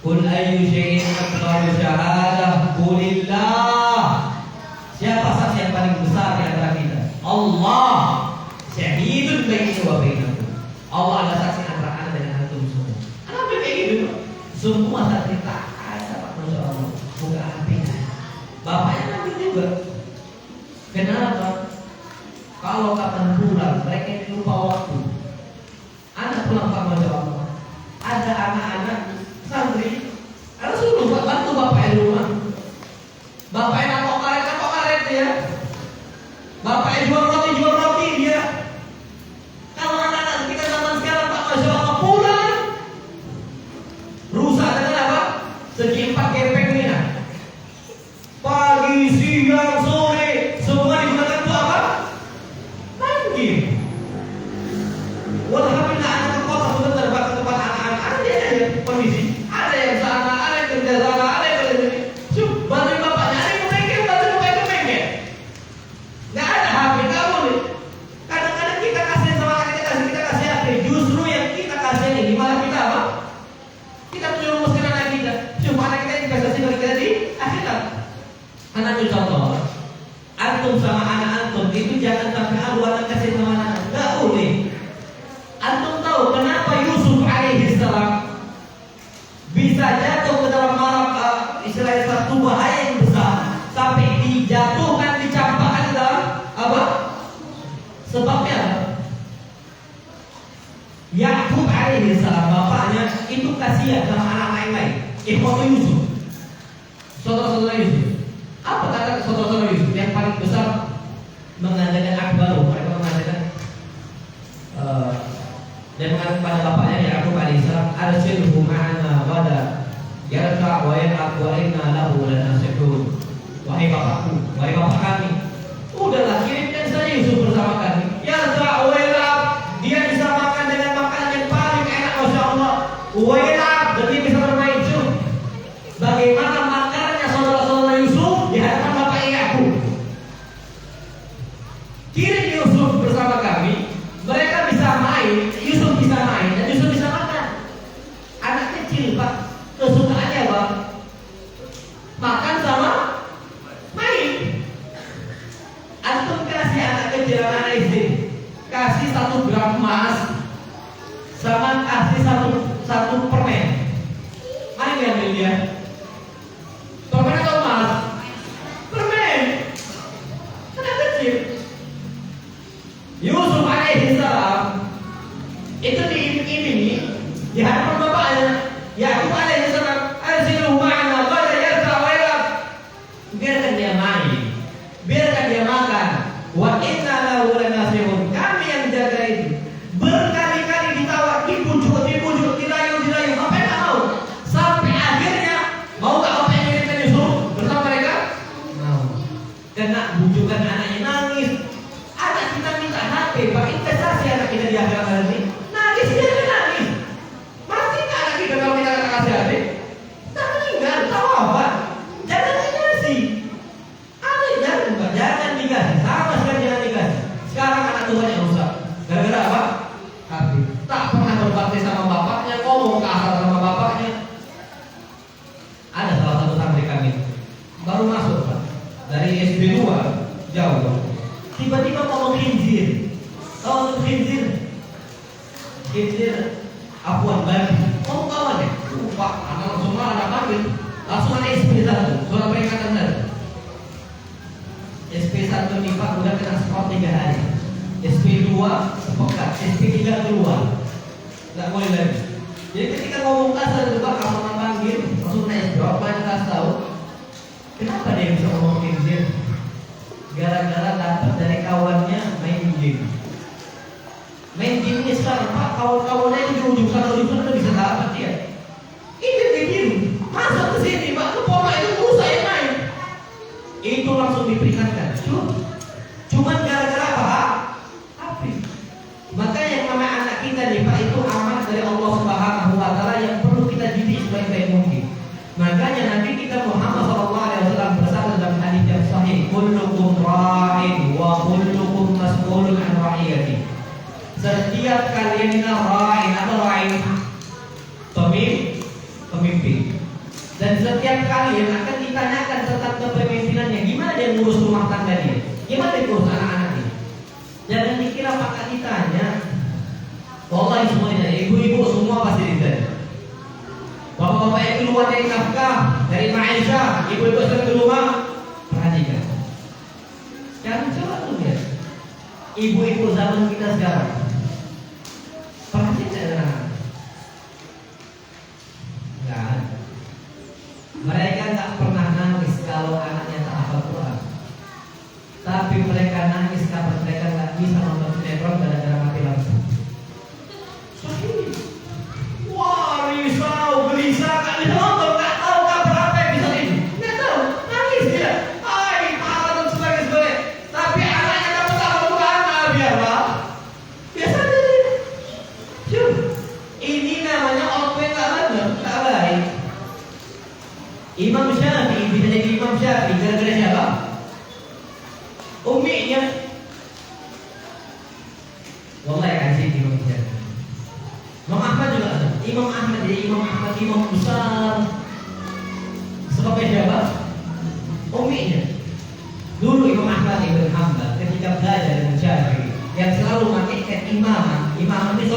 Qul ayyu syai'in akbaru syahadah qulillah. Siapa saksi yang paling besar di antara kita? Allah. Syahidun baini wa bainakum. Allah adalah saksi antara anak dengan antum semua. Anak kayak gitu. Semua saksi tak ada Pak, Masya Allah. Buka hatinya. Bapaknya nanti juga. Kenapa? Kalau kapan pulang, mereka ini lupa waktu. Anak pulang Pak, Masya Allah. Ada anak-anak santri, harus suruh bantu bapaknya di rumah. Bapaknya napok karet ya. Bapaknya jual roti dia. Kalau anak-anak kita zaman sekarang Pak, Masya Allah pulang, rusak dengan apa? Segi 4 gepeng ini nah. Pagi, siang, sore, semua digunakan untuk apa? Main game. Walhamdulillah anak ke kota sudah terbang ke tempat anak-anak. Ada aja kondisi. Ada yang sana, ada yang kerja sana, ada yang kerja sini. Bantuin bapaknya, ada yang main game, bantuin bapaknya main game. Nggak ada HP, nggak boleh. Kadang-kadang kita kasih sama anak kita kasih HP. Justru yang kita kasih ini malah kita apa? Kita menjerumuskan anak kita. Cuma anak kita investasi bagi kita di akhirat. Anak itu contoh. Antum sama anak antum itu jangan sampai anak kasih sama anak. Nggak boleh. Antum tahu kenapa Yusuf alaihi salam bisa jatuh ke dalam maram istilahnya satu bahaya yang besar sampai dijatuhkan, dicampakkan ke dalam apa? Sebabnya apa? Yakub alaihi salam bapaknya itu kasihan sama anak lain-lain. Ikhwatu Yusuf, saudara-saudara Yusuf. Apa kata saudara-saudara Yusuf yang paling besar mengadakan akbaru? Mereka mengadakan dan mengatakan pada bapaknya Yakub alaihissalam, arsilhu ma'ana wada yarfa wa yan'aq wa inna lahu lanasihun. Wahai bapakku, wahai bapak kami, udahlah kirimkan saja Yusuf bersama kami. Yarfa wa yan'aq, dia bisa makan dengan makanan yang paling enak, Masya Allah. Wa yan'aq, dan dia bisa bermain. Bagaimana makanannya saudara-saudara Yusuf di hadapan bapaknya Yakub? Kirim Yusuf bersama kami. Mereka bisa main, Yusuf bisa main, dan Yusuf bisa makan. Anak kecil Pak, kesukaannya Pak, makan sama main. Antum kasih anak kecil, anak SD, kasih 1 gram emas, sama kasih satu permen. Main nggak dia? Permen atau emas? Permen. Anak kecil. adik-adik? Tak meninggal, tahu apa? Jangan dikasih. Adik jangan dikasih. Sama sekali jangan dikasih. Sekarang anak tuanya yang rusak. Gara-gara apa? Hati. Tak pernah berbakti sama bapaknya, ngomong kasar sama bapaknya. Ada salah satu santri kami baru masuk Pak, dari SD 2 jauh. Tiba-tiba ngomong khinzir. Tahu khinzir? Khinzir apuan babi. Ngomong kawan ya? Pak, anak langsung ada panggil. Langsung ada SP 1, surat peringatan tadi. SP 1 MIPA udah kena skor 3 hari. SP 2 sepekan, SP 3 keluar. Nggak boleh lagi. Jadi ketika ngomong kasar itu Pak, kamu panggil, langsung naik jawab, mana kasih tahu. Kenapa dia bisa ngomong khinzir? Gara-gara dapat dari kawannya main game. Main game ini sekarang Pak, kawan-kawannya itu di ujung sana udah bisa dapat dia. Ini game masuk ke sini Pak, lu pola itu rusak yang main. Itu langsung diperingatkan. Cuman gara-gara apa? Api. Makanya yang namanya anak kita nih Pak, itu amanah dari Allah Subhanahu wa Ta'ala yang perlu kita didik sebaik-baik mungkin. Makanya nanti kita Muhammad SAW bersabda dalam hadis yang sahih, kullukum ra'in wa kullukum mas'ulun an ra'iyati. Setiap kalian ini ra'in. Apa ra'in? Pemimpin. Dan setiap kalian akan ditanyakan tentang kepemimpinannya. Gimana dia ngurus rumah tangga dia? Gimana dia ngurus anak-anaknya? Jangan dikira Pak ditanya. Wallahi semuanya, ibu-ibu semua pasti ditanya. Bapak-bapak yang keluar dari nafkah, dari maisha, ibu-ibu yang ke rumah, perhatikan. Sekarang coba tuh lihat, ibu-ibu zaman kita sekarang, perhatikan anak. Enggak. Mereka tak pernah nangis kalau anaknya tak hafal Quran. Tapi mereka nangis karena mereka tak bisa nonton sinetron gara-gara mati lampu. Wah, risau, gelisah, gak bisa nonton, gak tahu kabar apa yang bisa ini. Gak tahu, nangis dia. Ay, marah dan sebagainya. Tapi anaknya dapat hafal Quran, biarlah. Biasa aja. Cuma, ini namanya orang tua yang gak benar, gak baik. Imam Syafi'i bisa jadi Imam Syafi'i gara-gara siapa? Umminya. Wallahi kasih Imam Syafi'i. Imam Ahmad juga ada. Imam Ahmad jadi Imam Ahmad, imam besar. Sebabnya siapa? Umminya. Dulu Imam Ahmad ibn Hanbal ketika belajar dengan Syafi'i, yang selalu memakaikan imam ini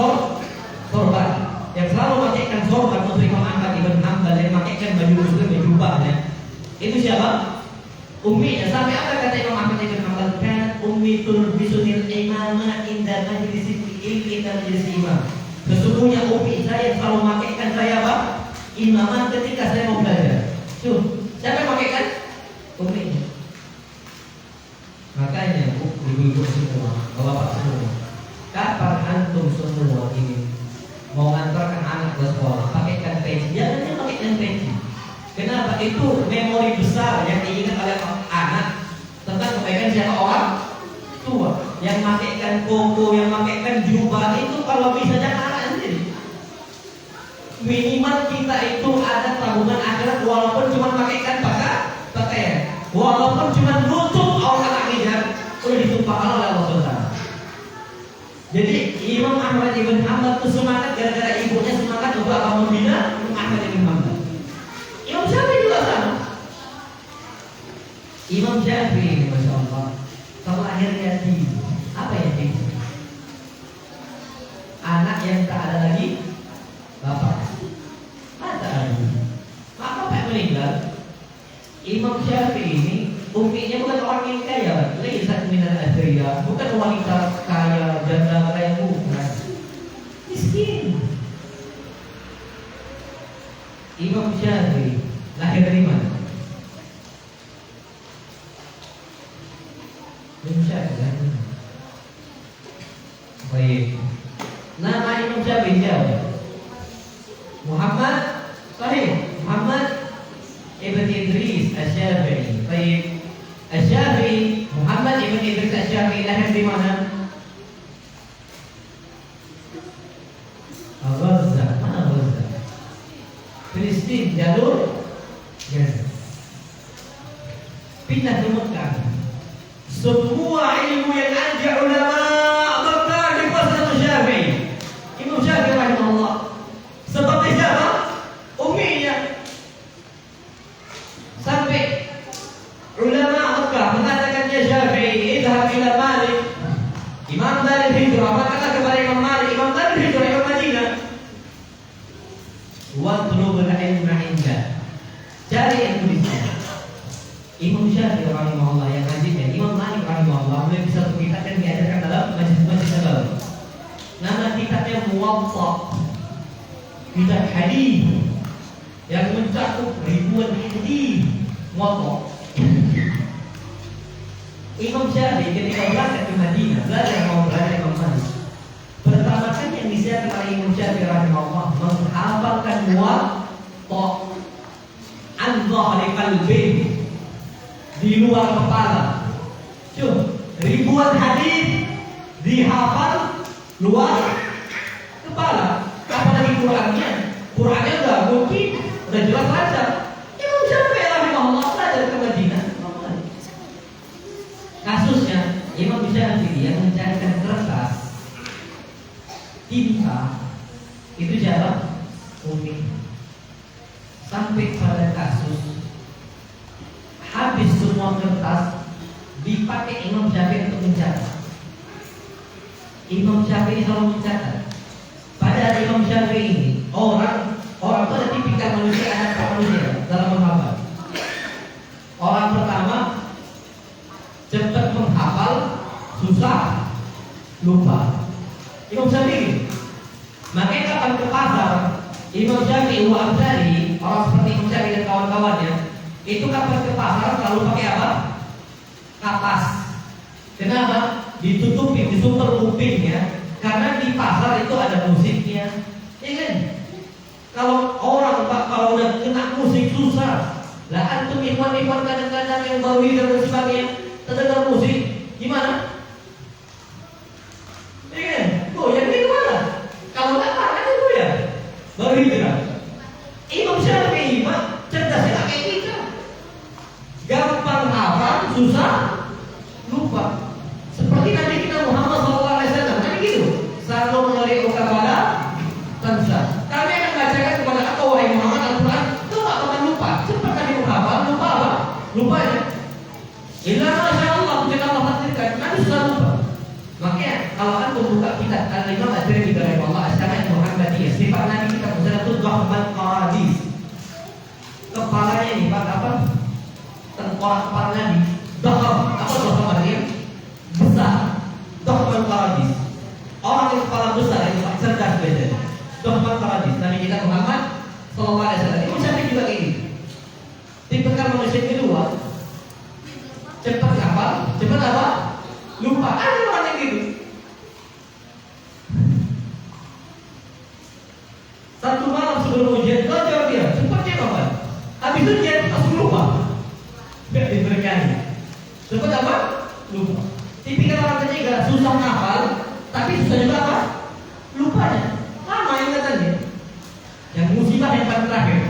sorban, yang selalu memakaikan sorban untuk Imam Ahmad ibn Hanbal, yang memakaikan baju muslim, baju jubahnya. Itu siapa? Umminya. Sampai apa kata Imam Ahmad ibn Hanbal? Kan ummi tulbisunil imamah indah majlis ilmi dan majlis imam. Sesungguhnya ummi saya selalu memakaikan saya apa? Imamah ketika saya mau belajar. Siapa yang memakaikan? Ummi. Makanya ibu-ibu semua, bapak semua, kapan antum semua ini mau ngantarkan anak ke sekolah, pakaikan peci. Jangan dia pakaikan peci. Kenapa? Itu memori besar yang diingat oleh anak tentang kebaikan siapa orang tua. Yang pakaikan koko, yang pakaikan jubah itu kalau bisa jangan anak sendiri. Minimal kita itu ada tabungan akhirat walaupun cuma pakaikan pakaian, walaupun cuma nutup aurat akhirat, udah ditumpahkan oleh Allah Subhanahu. Jadi Imam Ahmad ibn Hanbal itu semangat gara-gara ibunya semangat untuk apa membina Imam Ahmad ibn Hanbal. Imam Syafi'i juga sama. Imam Syafi'i, masya Allah, kalau lahir yatim, apa yatim? Anak yang tak ada lagi bapak. Ada lagi. Maka bapak meninggal. Imam Syafi'i ini umminya bukan orang yang kaya, laisat minal athriya, bukan wanita kaya janda kaya, bukan. Miskin. Imam Syafi'i lahir dari mana? Imam Syafi'i lahir dari mana? Baik. Nama Imam Syafi'i siapa? Muhammad Sahih Muhammad Ibn Idris Asy-Syafi'i. Baik. Asy-Syafi'i Muhammad Ibn Idris Asy-Syafi'i lahir di mana? Gaza. Mana Gaza? Filistin, jalur Gaza. Pindah ke Mekah. Semua ilmu yang ada ulama Mekah dikuasai Imam Syafi'i. Imam Syafi'i rahimahullah. Seperti siapa? Umminya. Sampai ulama Mekah mengatakan ya Syafi'i, idhab ila Malik. Imam Darul Hijrah, maka kepada Imam Malik, Imam Darul Hijrah, Imam Madinah. Watlubul ilma indah. Cari ilmu di sana. Imam Syafi'i rahimahullah yang rajinnya, Imam Malik rahimahullah memiliki satu kitab yang diajarkan dalam majlis Nabawi. Nama kitabnya Muwatta, kitab hadis yang mencakup ribuan hadis. Muwatta. Imam Syafi'i ketika berangkat ke Madinah belajar Imam Malik. Pertama kali yang disiapkan oleh Imam Syafi'i rahimahullah menghafalkan Muwatta an dhahri qalbi, di luar kepala. Ribuan hadis dihafal luar kepala. Apalagi Qurannya. Qurannya udah mungkin udah jelas lancar. Imam Syafi'i rahimahullah belajar ke Madinah. Kasusnya Imam Syafi'i yang mencarikan kertas, tinta, itu siapa? Umi. Sampai pada kasus habis semua kertas dipakai Imam Syafi'i untuk mencatat. Imam Syafi'i selalu mencatat. Padahal Imam Syafi'i ini orang itu ada tipikal manusia, anak manusia dalam menghafal. Orang pertama cepat menghafal, susah lupa. Imam Syafi'i. Makanya kapan ke pasar, Imam Syafi'i wa Abdali, orang seperti Imam Syafi'i dan kawan-kawannya, itu kapan ke pasar selalu pakai apa? Kapas. Kenapa? Ditutupi, disuper kupingnya, karena di pasar itu ada musiknya. Ya kan? Kalau orang kalau udah kena musik susah. Lah antum ikhwan-ikhwan kadang-kadang yang baru hidup dan sebagainya, terdengar musik, gimana? Ya kan? Goyang ini gimana? Kalau nggak ada goyang, baru hijrah. Imam Syafi'i Pak cerdasnya kayak kita. Gampang hafal, susah lupa. Seperti Nabi kita Muhammad SAW kan gitu. Selalu melalui ukabala tansa. Kami akan bacakan kepada engkau wahai Muhammad Al-Quran. Kau tak akan lupa. Cepat kami menghafal, lupa apa? Lupa ya. Illa masya Allah, kita Allah takdirkan. Nanti sudah lupa. Makanya kalau kan membuka kitab Al-Imam Ad-Darimi rahimahullah As-Sama'i Muhammadiyah, sifat Nabi kita misalnya itu dhahman qaradis. Kepalanya ini Pak apa? Tengkorak kepala Nabi. Dhaham, apa dhaham artinya? Besar. Dhahman qaradis. Orang yang kepala besar itu Pak cerdas beda. Dhahman qaradis. Nabi kita Muhammad sallallahu alaihi wasallam. Itu sampai juga kayak gitu. Tipikal manusia kedua, cepat hafal, cepat apa? Lupa. Ada orang yang gitu. Satu malam sebelum ujian belajar dia, cepatnya apa? Habis ujian langsung lupa. Tidak diberkahi. Cepat apa? Lupa. Tipikal orang ketiga susah hafal, tapi susah juga apa? Lupanya. Lama ingatannya. Yang musibah yang paling terakhir.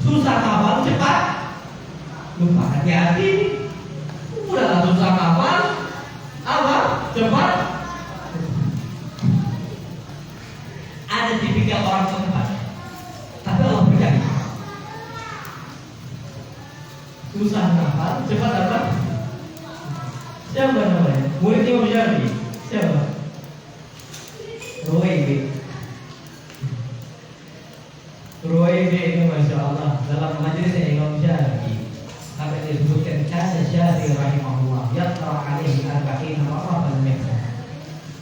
Susah hafal, cepat lupa. Hati-hati. Udah susah hafal, apa? Cepat. Ada tipikal orang keempat, tapi Allah berkati. Susah hafal, cepat apa? Siapa namanya? Murid Imam Syafi'i. Siapa? Ruwaibi. Ruwaibi ini masya Allah dalam majelisnya Imam Syafi'i sampai disebutkan kana Syafi'i rahimahullah yaqra alaihi arba'ina marratan minha.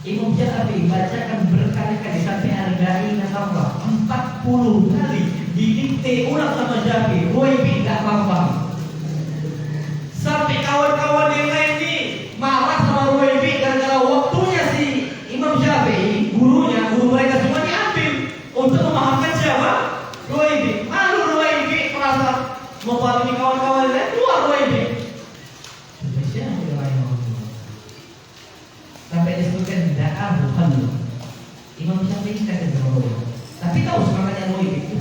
Imam Syafi'i bacakan berkali-kali sampai arba'ina marrah, 40 kali didikte ulang sama Syafi'i. Ruwaibi enggak paham. Sampai kawan-kawan yang lain nih marah sama Ruwaibi gara-gara waktunya si Imam Syafi'i, guru mereka semua diambil untuk memahamkan siapa? Ruwaibi. Malu Ruwaibi merasa memahami kawan-kawan lain, keluar Ruwaibi. Sampai disebutkan da'ahu qalbu. Imam Syafi'i kata Ruwaibi. Tapi tahu semangatnya Ruwaibi itu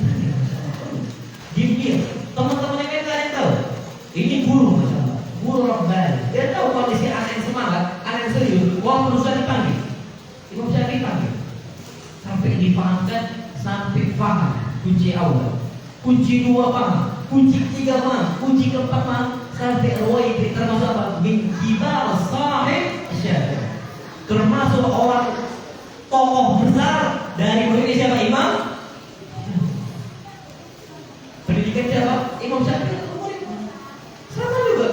kunci 2 paham, kunci 3 paham, kunci keempat paham, sampai ruwaid termasuk apa? Min kibar sahib Syafi'i. Termasuk orang tokoh besar dari murid siapa? Imam. Pendidikan siapa? Imam Syafi'i. Sama juga.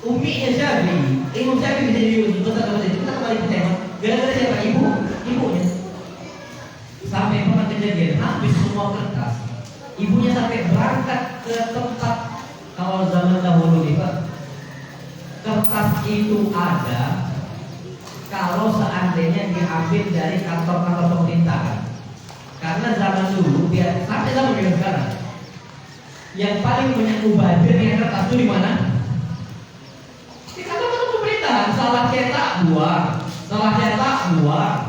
Umminya Syafi'i. Imam Syafi'i bisa jadi ustaz apa saja. Kita kembali ke tema. Gara-gara siapa? Ibunya. Sampai pernah kejadian habis semua kertas. Ibunya sampai berangkat ke tempat, kalau zaman dahulu nih Pak, kertas itu ada kalau seandainya diambil dari kantor-kantor pemerintahan. Karena zaman dulu biar sampai zaman yang sekarang, yang paling banyak mubazir yang kertas itu di mana? Di kantor-kantor pemerintahan. Salah cetak buang,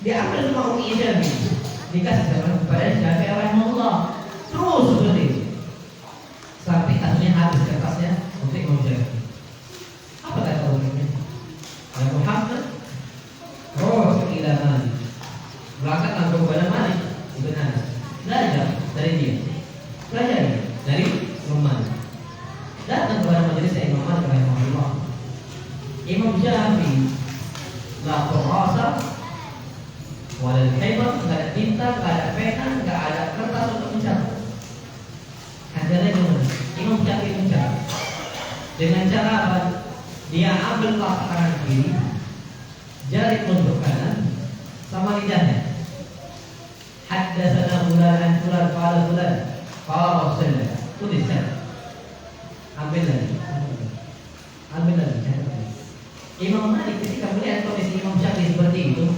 diambil sama Umi Syafi'i, dikasih sama kepada Syafi'i rahimahullah. Terus seperti itu sampai akhirnya habis kertasnya untuk Imam Syafi'i. Apa kata Umi? Ya Muhammad, roh ila Malik, berangkat langsung kepada Malik Ibn Anas, belajar dari dia, belajar dari Imam Malik, datang kepada majelis Imam Malik rahimahullah. Imam Syafi'i la kurasa walal hibah, nggak ada tinta, nggak ada pena, nggak ada kertas untuk mencatat. Hasilnya gimana? Imam Syafi'i mencatat dengan cara apa? Dia ambil telapak tangan kiri, jari telunjuk kanan, sama lidahnya. Haddatsana fulan fulan qala Rasulullah. Tuliskan. Ambil lagi. Imam Malik ketika melihat kondisi Imam Syafi'i seperti itu,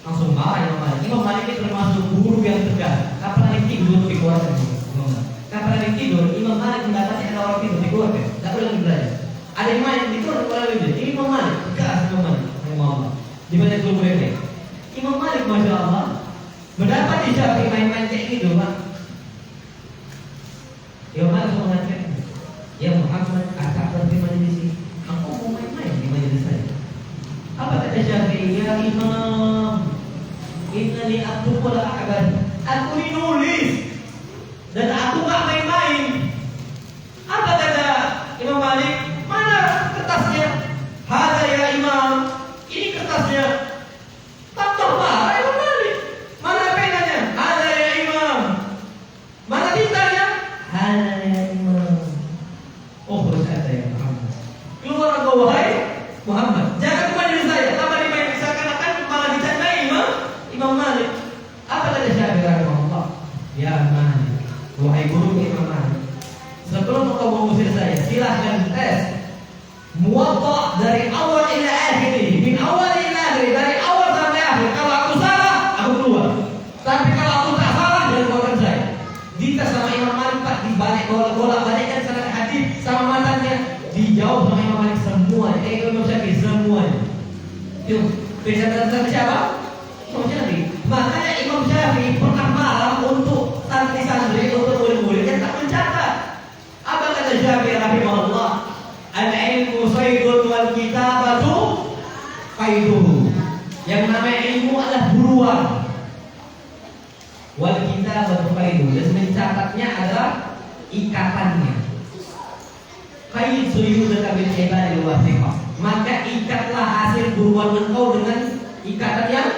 langsung marah Imam Malik. Imam Malik itu termasuk guru yang tegas. Kapan hari tidur dikeluarkan? Kapan hari tidur, Imam Malik mendapati ada orang tidur dikeluarkan. Tak boleh lagi belajar. Ada yang main dikeluarkan oleh belajar. Imam Malik tegas. Imam Malik di mana guru mereka? Imam Malik masya Allah mendapati Syafi'i main-main kayak gitu Pak. Imam Malik mengatakan, ya Muhammad, asal berarti majelis ini, aku mau main-main di majelis saya. Apa kata Syafi'i? Ya Imam, innani aktub wala a'bad. Aku ini nulis dan aku gak main-main. Apa kata Imam Malik? Mana kertasnya? Hada ya Imam, ini kertasnya. Tambah marah Imam Malik. Mana penanya? Hada ya Imam. Mana tintanya? Hada ya Imam. Oh, berkata ya Muhammad, keluar engkau wahai Muhammad, jangan kepada saya. Tambah dimain seakan-akan malah dicandai Imam Malik. Apa kata Syafi'i rahimahullah? Ya Malik, wahai guru Imam Malik, sebelum engkau mengusir saya, silahkan tes Muwatta dari awal ila akhir, min awal ila akhir, dari awal sampai akhir. Kalau aku salah, aku keluar. Tapi kalau aku tak salah, jangan keluarkan saya. Dites sama Imam Malik Pak, dibalik bola balikkan sanad hadis sama matanya, dijawab sama Imam Malik semua. Imam Syafi'i semuanya. Yuk, bisa datang siapa? Imam Syafi'i. Makanya Imam Syafi'i pernah marah untuk santri-santri, untuk murid-murid yang tak mencatat. Apa kata Syafi'i rahimahullah? Al-ilmu saydun wal kitabatu qaiduhu. Yang namanya ilmu adalah buruan. Wal kitabatu qaiduhu, dan mencatatnya adalah ikatannya. Qaid suyudaka bil ibadil wasiqah. Maka ikatlah hasil buruan engkau dengan ikatan yang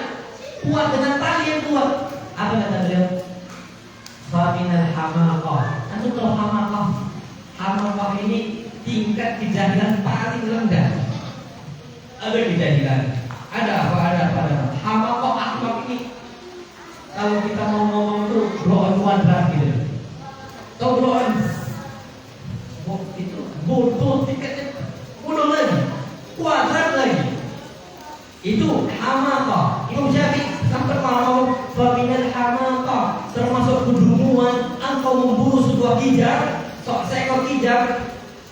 kuat, dengan tali yang kuat. Apa kata beliau? Faminal hamaqah. Antum tahu hamaqah? Hamaqah ini tingkat kejahilan paling rendah. Ada kejahilan, ada apa. Hamaqah akhlak ini, kalau kita mau ngomong itu blow on kuadrat gitu. Tahu blow on? Itu bodoh tingkatnya, bodoh lagi, kuadrat lagi. Itu hamaqah. Imam Syafi'i sampai ngomong faminal hamaqah, termasuk kedunguan engkau memburu sebuah kijar, seekor kijar.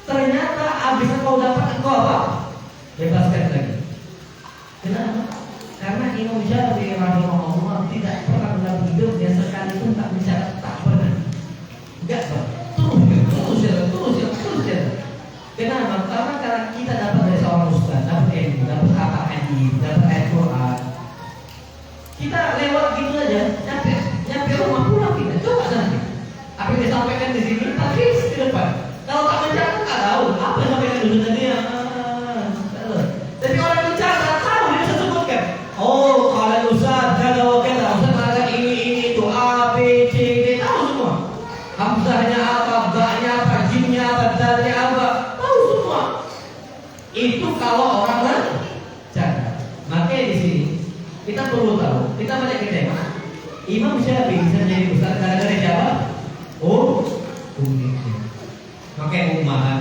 Ternyata habis engkau dapat engkau apa? Bebaskan lagi. Kenapa? Karena Imam Syafi'i rahimahullah tidak pernah dalam hidupnya sekalipun tak mencatat, tak pernah. Enggak, terus ya. Kenapa? Karena kita dapat dari seorang ustaz, dapat ilmu, dapat apa hadis, dapat ayat Quran. Kita lewat gitu aja, nyampe rumah pulang kita. Coba nanti. Apa yang disampaikan di sini, tapi di depan. Kalau tak mencatat tak tahu apa yang sampaikan dulu tadi ya. Tapi orang yang mencatat tahu dia bisa sebutkan. Oh, kalau Ustaz kalau kita Ustaz mengatakan ini itu A B C D tahu semua. Hamzahnya apa, ba-nya apa, jimnya apa, dalnya apa, tahu semua. Itu kalau orang mencatat. Makanya di sini kita perlu tahu. Kita banyak kecewa. Imam Syafi'i bisa menjadi ustaz gara-gara siapa? Oh, umumnya. Makanya umat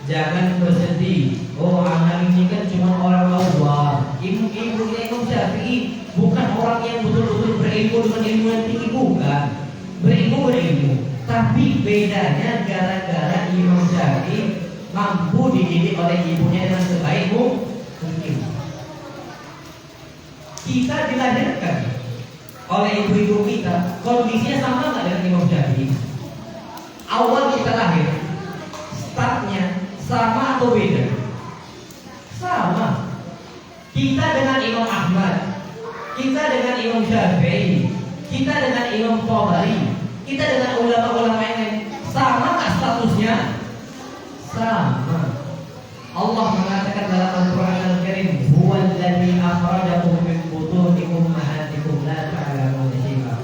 jangan bersedih. Oh, anak ini kan cuma orang awam. Ibunya Imam Syafi'i bukan orang yang betul-betul berilmu dengan ilmu yang tinggi, bukan. Berilmu. Tapi bedanya gara-gara Imam Syafi'i mampu dididik oleh ibunya dengan sebaik mungkin. Kita dilahirkan oleh ibu-ibu kita, kondisinya sama nggak dengan Imam Syafi'i? Awal kita lahir, startnya sama atau beda? Sama. Kita dengan Imam Ahmad, kita dengan Imam Syafi'i, kita dengan Imam Tabari, kita dengan ulama-ulama yang lain, sama nggak statusnya? Sama. Allah mengatakan dalam Al-Quran Al-Karim, huwallazi akhrajakum min butuni ummahatikum la ta'lamuna syai'a.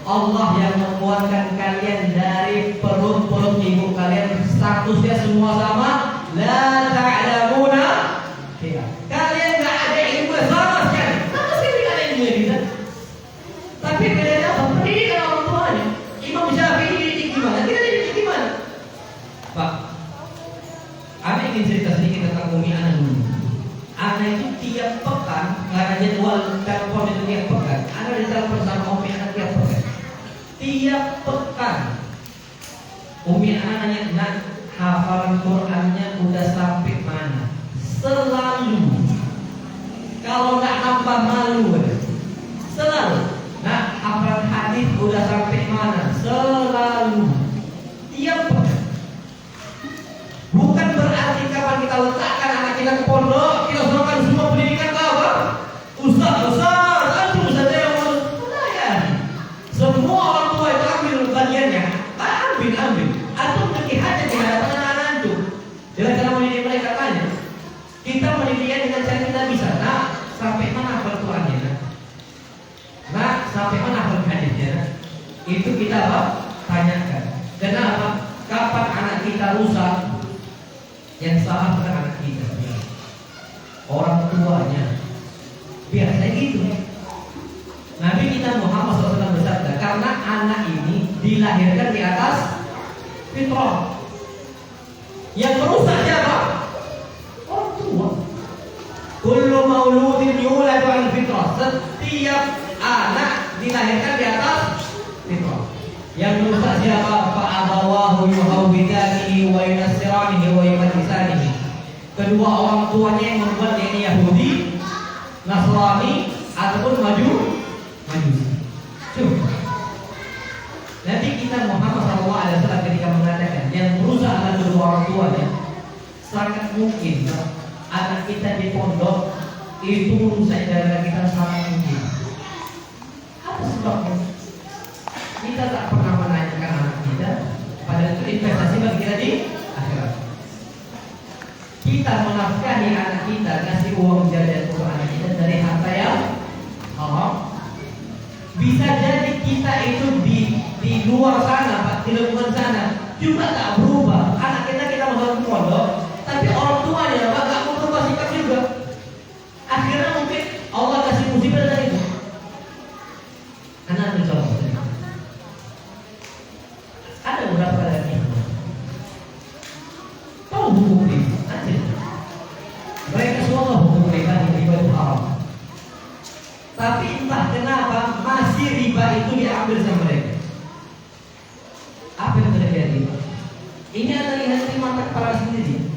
Allah yang mengeluarkan kalian dari perut-perut ibu kalian, statusnya semua sama, la ta'lamuna syai'a. Kalian enggak ada ilmu sama sekali. Sama sekali enggak ada ilmu kita. Tapi bedanya apa? Pendidikan orang tuanya. Imam Syafi'i dididik gimana? Kita dididik gimana? Pak, Ana ingin cerita sedikit tentang Umi Ana dulu. Ana itu tiap pekan, karena jadwal telepon itu tiap pekan. Ana ditelepon sama Umi Ana tiap pekan. Tiap pekan Umi Ana nanya, nak hafalan Qurannya udah sampai mana? Selalu. Kalau nggak nambah malu. Selalu. Nak hafalan hadis udah sampai mana? Selalu. Tiap pekan. Bukan berarti kapan kita letakkan anak kita ke pondok, kita serahkan semua pendidikan ke apa? Ustaz, antum saja yang harus melayani. Semua orang tua itu ambil bagiannya, ambil. Antum pergi hajat di hadapan anak-anak antum. Dengan cara mendidik mereka tanya. Kita mendidiknya dengan cara kita bisa. Nah, sampai mana pertuannya? Nah, sampai mana hadisnya? Itu kita apa? Tanyakan. Kenapa? Kapan anak kita rusak? Yang salah bukan anak kita, orang tuanya. Biasanya gitu. Nabi kita Muhammad SAW bersabda, karena anak ini dilahirkan di atas fitrah. Yang merusak siapa? Orang tua. Kullu mauludin yuladu al fitrah. Setiap anak dilahirkan di atas fitrah. Yang merusak siapa? Fa'abawahu yuhawwidanihi wa yunassiranihi wa yumajjisanihi. Kedua orang tuanya yang membuat dia ini Yahudi, Nasrani ataupun Majusi. Coba. Nanti kita Muhammad SAW ketika mengatakan yang merusak adalah kedua orang tuanya, sangat mungkin anak kita di pondok itu merusak darah kita, sangat mungkin. Apa sebabnya? Kita tak pernah menanyakan anak kita, padahal itu investasi bagi kita di akhirat. Kita menafkahi anak kita, kasih uang jajan untuk anak kita dari harta yang haram. Bisa jadi kita itu di luar sana, Pak, di lingkungan sana juga tak berubah. Anak kita masuk ke pondok, tapi orang tuanya Pak gak mau berubah sikap juga. Akhirnya mungkin Allah kasih musibah dari itu. Anak mencoba. Ada beberapa lagi. Tahu hukum riba? Ada. Mereka semua tahu hukum riba itu haram. Tapi entah kenapa masih riba itu diambil sama mereka. Apa yang terjadi? Ini anda lihat di mata kepala sendiri.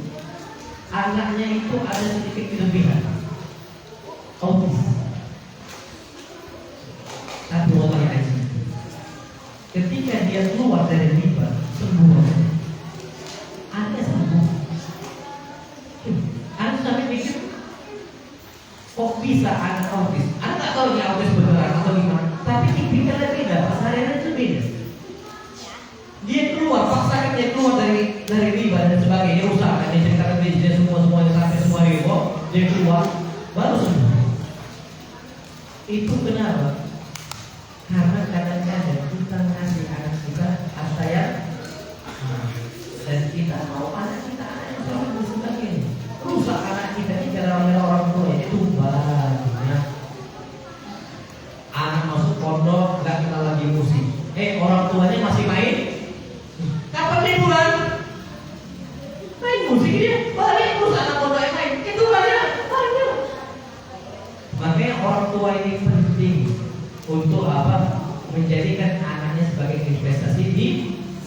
Anaknya itu ada sedikit kelebihan. Autis. Tapi Allah yang ketika dia keluar dari riba, sembuh. Anda sembuh. Anda sampai pikir, kok bisa anak autis? Anda tak tahu dia autis beneran atau gimana. Tapi tipikalnya beda, pasarnya itu beda. Dia keluar, paksakan dia keluar dari riba dan sebagainya. Dia usahakan, dia ceritakan bisnis semuanya sampai semua riba, dia keluar, baru sembuh. Itu kenapa? Karena kadang-kadang kita ngasih anak kita asayang, dan kita mau anak kita anak yang sebagainya. Rusak anak kita ini karena orang tua itu banyak. Anak masuk pondok, nggak kenal lagi musik. Orang tuanya masih main. Kapan liburan? Main musik dia, balik terus anak pondok yang main. Itu banyak. Makanya orang tua ini penting untuk apa? Menjadikan anaknya sebagai investasi di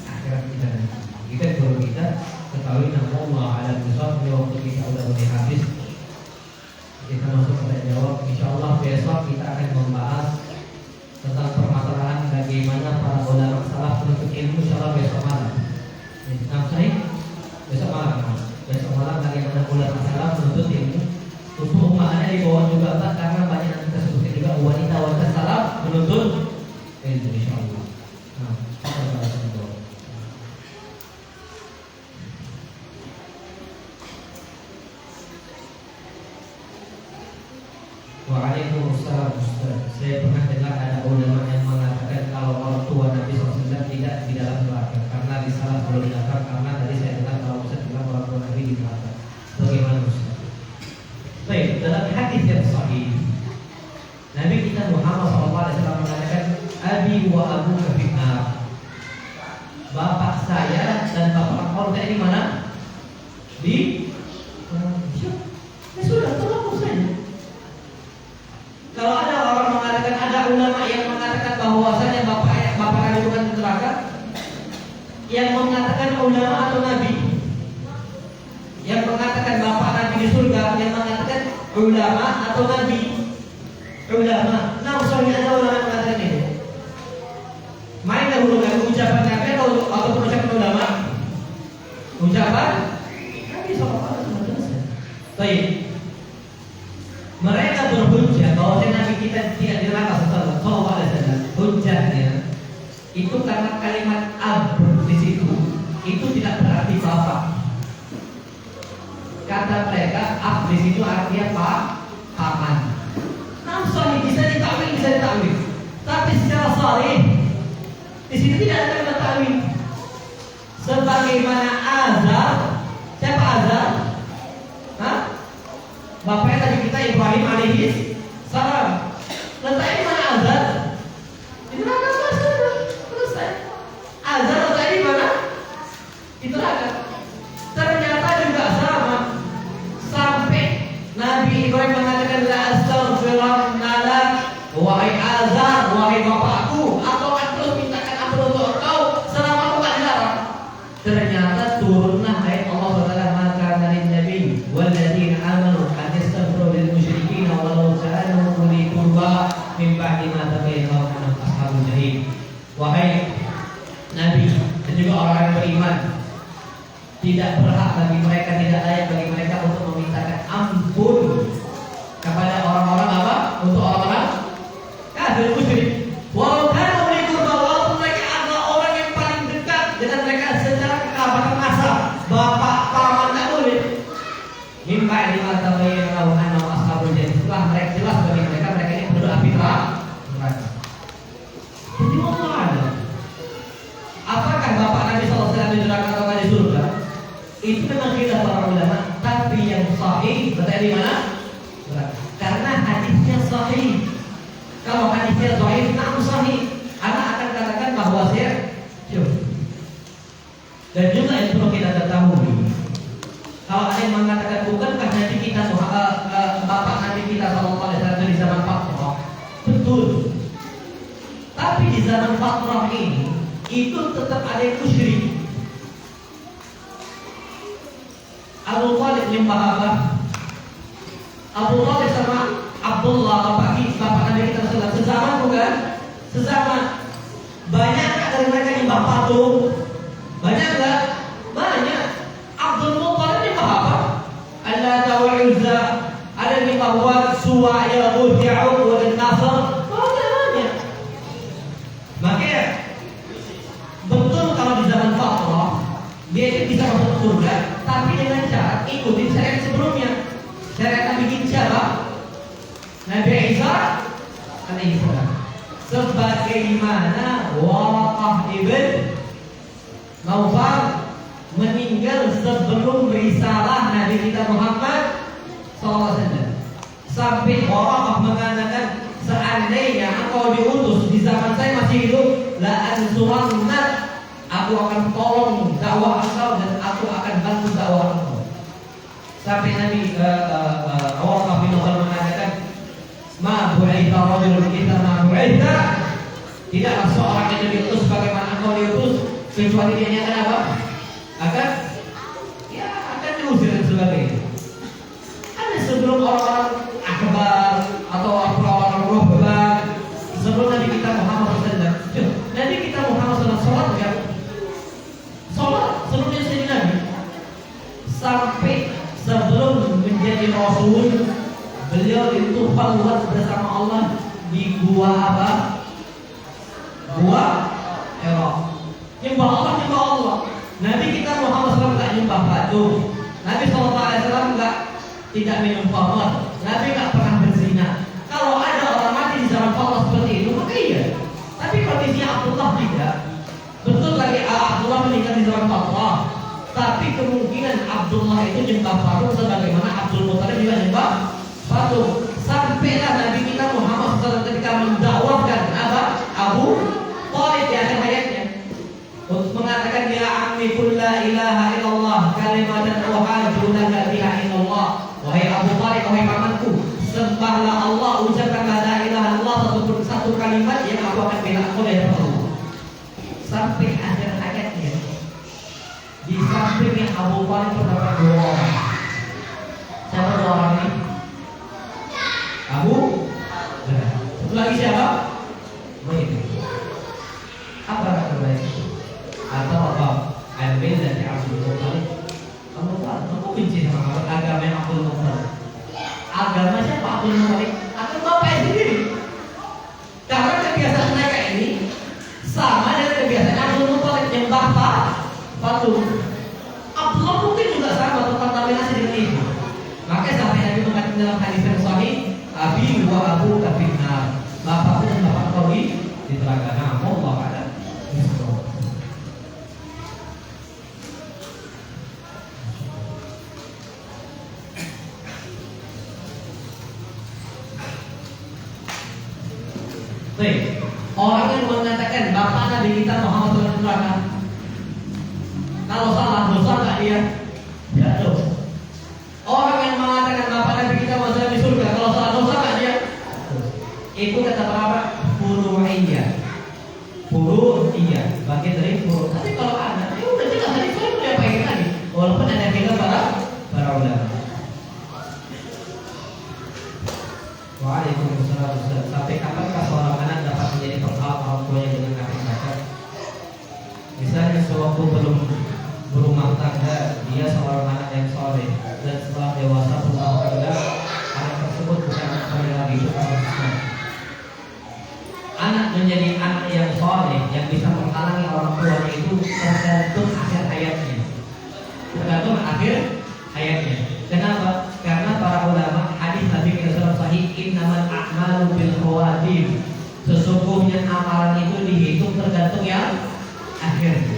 akhirat kita nanti. Kita kalau kita ketahui nama Allah ada besok waktu kita udah mulai habis. Kita masuk pada jawab. Insyaallah besok kita akan membahas tentang permasalahan bagaimana para ulama salaf menuntut ilmu. Insyaallah besok malam. Besok malam bagaimana ulama salaf menuntut ilmu. Untuk maknanya di bawah juga Pak, karena banyak yang kita sebutkan juga wanita-wanita salaf menuntut ilmu insyaallah. Waalaikumsalam Ustaz. Saya pernah dengar ada ulama yang mengatakan kalau orang tua Nabi SAW tidak di dalam neraka karena di salah belum datang, karena tadi saya dengar kalau Ustaz bilang orang tua Nabi di neraka. Bagaimana Ustaz? Baik, dalam hadis yang sahih Nabi kita Muhammad SAW mengatakan Abi wa abu kafinar. Bapak saya dan bapak kau di mana? Di ya sudah, tolong saja. Kalau ada orang mengatakan, ada ulama yang mengatakan bahwasanya bapak Nabi bukan di neraka, yang mengatakan ulama atau Nabi? Yang mengatakan bapak Nabi di surga, yang mengatakan ulama atau Nabi? Ulama. Nah, soalnya ada ulama yang mengatakan ini. Main dahulu kan ucapan Nabi atau ucapan ulama? Ucapan Nabi SAW. Baik. Mereka berhujjah bahwa Nabi kita tidak di neraka sallallahu alaihi wasallam. Hujjahnya itu karena kalimat ab di situ itu tidak berarti bapak. Kata mereka ab di situ artinya paman. Nah, sahih bisa ditakwil. Tapi secara sahih di sini tidak ada kalimat takwil. Sebagaimana azar, siapa azar? Bapaknya tadi kita Ibrahim alaihi salam. Letaknya mana azar? Di neraka selesai. Azar letaknya di mana? Di neraka. Ternyata juga sama. Sampai Nabi Ibrahim mengatakan la astaghfirullah lak, wahai azar, wahai bapakku, atau terus mintakan ampun untuk engkau selama aku tak dilarang. Ternyata turunlah ayat Allah Taala maka dari Nabi walladzina amanu min ba'di ma tabayyana lahum ashabul jahim. Wahai Nabi dan juga orang yang beriman, tidak berhak bagi mereka, tidak layak bagi mereka untuk memintakan ampun kepada orang-orang apa? Untuk orang-orang kafir musyrik. Walau kanu uli qurba, walaupun mereka adalah orang yang paling dekat dengan mereka secara kekerabatan asal, bapak, paman, tak boleh. Min ba'di ma tabayyana lahum ashabul jahim. Setelah mereka jelas bagi mereka ini penduduk api neraka. Jadi Allah ada. Apakah bapak Nabi SAW di neraka atau di surga? Itu memang kita para ulama. Tapi yang sahih berada di mana? Karena hadisnya sahih. Kalau hadisnya sahih, tak sahih. Anak akan katakan bahwa saya dan juga yang perlu kita ketahui. Kalau ada yang mengatakan bukankah nanti kita bapak Nabi kita SAW di zaman Fatrah? Betul. Tapi di zaman Fatrah ini itu tetap ada yang musyrik. Abu Thalib nyembah apa? Abu Thalib sama Abdullah bapak Nabi kita SAW sezaman bukan? Sezaman. Banyak dari mereka nyembah patung? Banyak enggak? Banyak. Abdul Muttalib nyembah apa? Allah Ta'ala. Ada nyembah Wad, Suwa, Ya'ud, Ya'ud, Wad, Nasr. Banyak. Makanya betul kalau di zaman Dia itu bisa masuk surga, tapi dengan cara ikutin syariat sebelumnya. Syariat Nabi siapa? Nabi Isa alaihi salam. Sebagaimana Waraqah ibn Naufal meninggal sebelum risalah Nabi kita Muhammad SAW. Sampai Waraqah mengatakan, seandainya engkau diutus di zaman saya masih hidup, la ansurannak, aku akan tolong dakwah engkau dan aku akan bantu dakwah engkau. Sampai Nabi Waraqah bin Naufal mengatakan, ma bu'itha rajulun illa ma bu'itha, tidaklah seorang yang diutus bagaimana engkau diutus, kecuali dia nyatakan apa? Akan diusir dan sebagainya. Ada sebelum orang-orang akbar atau orang-orang ruhban, sebelum Nabi kita Muhammad SAW, Nabi kita Muhammad SAW sholat enggak? Sholat sebelumnya jadi Nabi. Sampai sebelum menjadi Rasul, beliau itu khalwat bersama Allah di gua apa? Gua Hira. Nyembah Allah, nyembah Allah. Nabi kita Muhammad SAW enggak nyembah batu. Nabi SAW tidak minum khamar. Nabi enggak pernah berzina. Kalau ada orang mati di zaman Allah seperti itu, maka iya. Tapi kondisi Abdullah tidak. Betul lagi Abdullah meninggal di zaman Allah. Tapi kemungkinan Abdullah itu nyembah patung sebagaimana Abdul Muttalib juga nyembah patung. Sampailah Nabi kita Muhammad SAW ketika mendakwahkan apa? Abu Thalib di akhir hayatnya untuk mengatakan, ya ammi qul la ilaha illallah kalimatan uhajju laka biha illallah. Wahai Abu Thalib, wahai pamanku, sembahlah Allah, ucapkanlah la ilaha illallah, satu kalimat yang aku akan bela engkau dari Allah. Sampai akhir hayatnya. Di sampingnya Abu Thalib terdapat dua orang. Siapa dua orang ini? Abu Lahab. Satu lagi siapa? Baik. Apa kata baik? Atau apa? Ambil dari Abdul Muttalib. Kamu benci sama agama yang Abdul Muttalib. Agama siapa Abdul Muttalib? Agama bapaknya sendiri. Karena kebiasaan mereka ini sama dengan kebiasaan Abdul Muttalib nyembah patung. Abdullah mungkin juga sama terkontaminasi dengan itu. Maka sampai Nabi mengatakan dalam hadis yang sahih, abi wa abu kafinnar, bapakku dan bapak kau di neraka. Nah, Allah ada. Baik, orang yang mengatakan bapak Nabi kita Muhammad SAW, kalau salah dosa nggak dia? Ya dosa. Orang yang mengatakan bapak Nabi kita Muhammad di surga, kalau salah dosa nggak dia? Itu kata para furu'iyah. Furu'iyah, bagian dari furu'. Tapi kalau ada, ya udah jelas tadi saya udah pengen lagi. Walaupun ada kita para ulama. Waalaikumsalam. Sampai kapankah seorang anak dapat menjadi penghalap orang tuanya dengan kata cacat? Misalnya sewaktu belum berumah tangga, dia seorang anak yang soleh, dan setelah dewasa berumah tangga, anak tersebut bukan anak soleh lagi, itu kasusnya. Anak menjadi anak yang soleh, yang bisa menghalangi orang tuanya itu tergantung akhir hayatnya. Tergantung akhir hayatnya. Kenapa? Karena para ulama hadis Nabi SAW sahih, innamal a'malu bil khawatim. Sesungguhnya amalan itu dihitung tergantung yang akhirnya.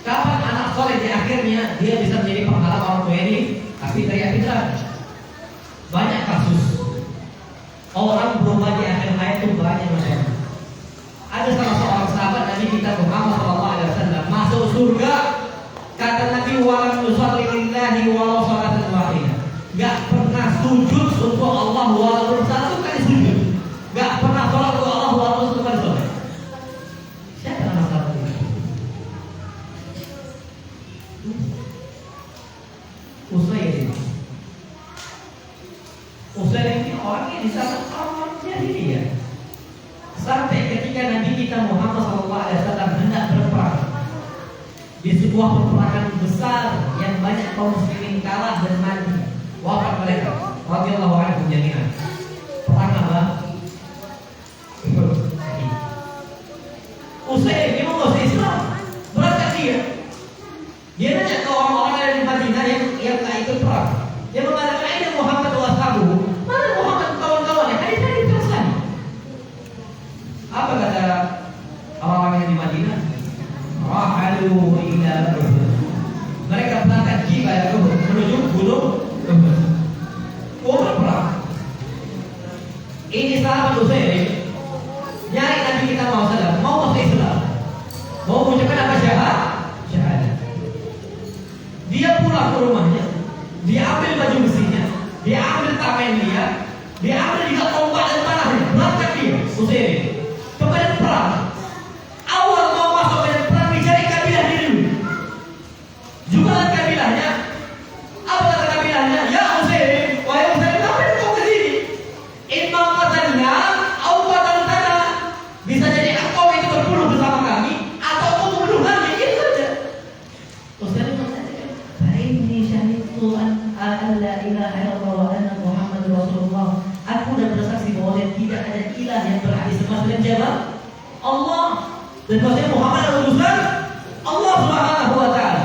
Kapan anak soleh di akhirnya dia bisa menjadi penghalang orang tua ini? Tapi dari banyak kasus orang berubah di akhir hayat itu banyak macam. Ada salah seorang sahabat Nabi kita Muhammad SAW masuk surga. Kata Nabi, walam yusalli lillahi walau salatan wahidah. Gak pernah sujud untuk Allah walaupun satu kali sujud. Gak pernah sholat untuk Allah walaupun satu kali sholat. Siapa nama sahabat ini? Usaid ini. Usaid ini orangnya di sana orang jahiliyah. Sampai ketika Nabi kita Muhammad SAW hendak berperang di sebuah peperangan besar yang banyak kaum muslimin kalah dan mati, wafat mereka radhiyallahu anhum jami'an. Perang apa? Usaid dia mau masuk Islam, berangkat dia. Dia nanya ke orang-orang yang ada di Madinah yang nggak ikut perang. Dia mengatakan, "Aina Muhammad wa ashabuhu?" Mana Muhammad kawan-kawannya? Hadis-hadis teruskan. Apa kata orang-orang yang di Madinah? Rahalu ila Uhud. Mereka berangkat ke Uhud, menuju gunung Uhud. Uhud perang. Ini sahabat Utsairim nyari Nabi kita mau masuk Islam, mau mengucapkan apa syahadat. Dia pulang ke rumahnya, dia ambil baju besinya, dia ambil tameng dia ambil juga tombak dan panahnya, berangkat dia Utsairim ke medan perang. Awal mau masuk medan perang dicari kabilah dia dulu. Jugalan kabilahnya. Apa kata kabilahnya? Ya Utsairim, wahai Utsairim, ngapain kau ke sini? Imam qatalna au qataltana. Bisa jadi engkau itu berbunuh bersama kami atau kau membunuh kami, itu saja. Utsairim mengatakan, "Fa inni syahidtu an la ilaha illallah wa anna Muhammadar Rasulullah." Aku dah bersaksi bahwa tidak ada ilah yang berhak disembah selain siapa? Allah. Dan bahwasanya Muhammad adalah utusan Allah Subhanahu wa taala.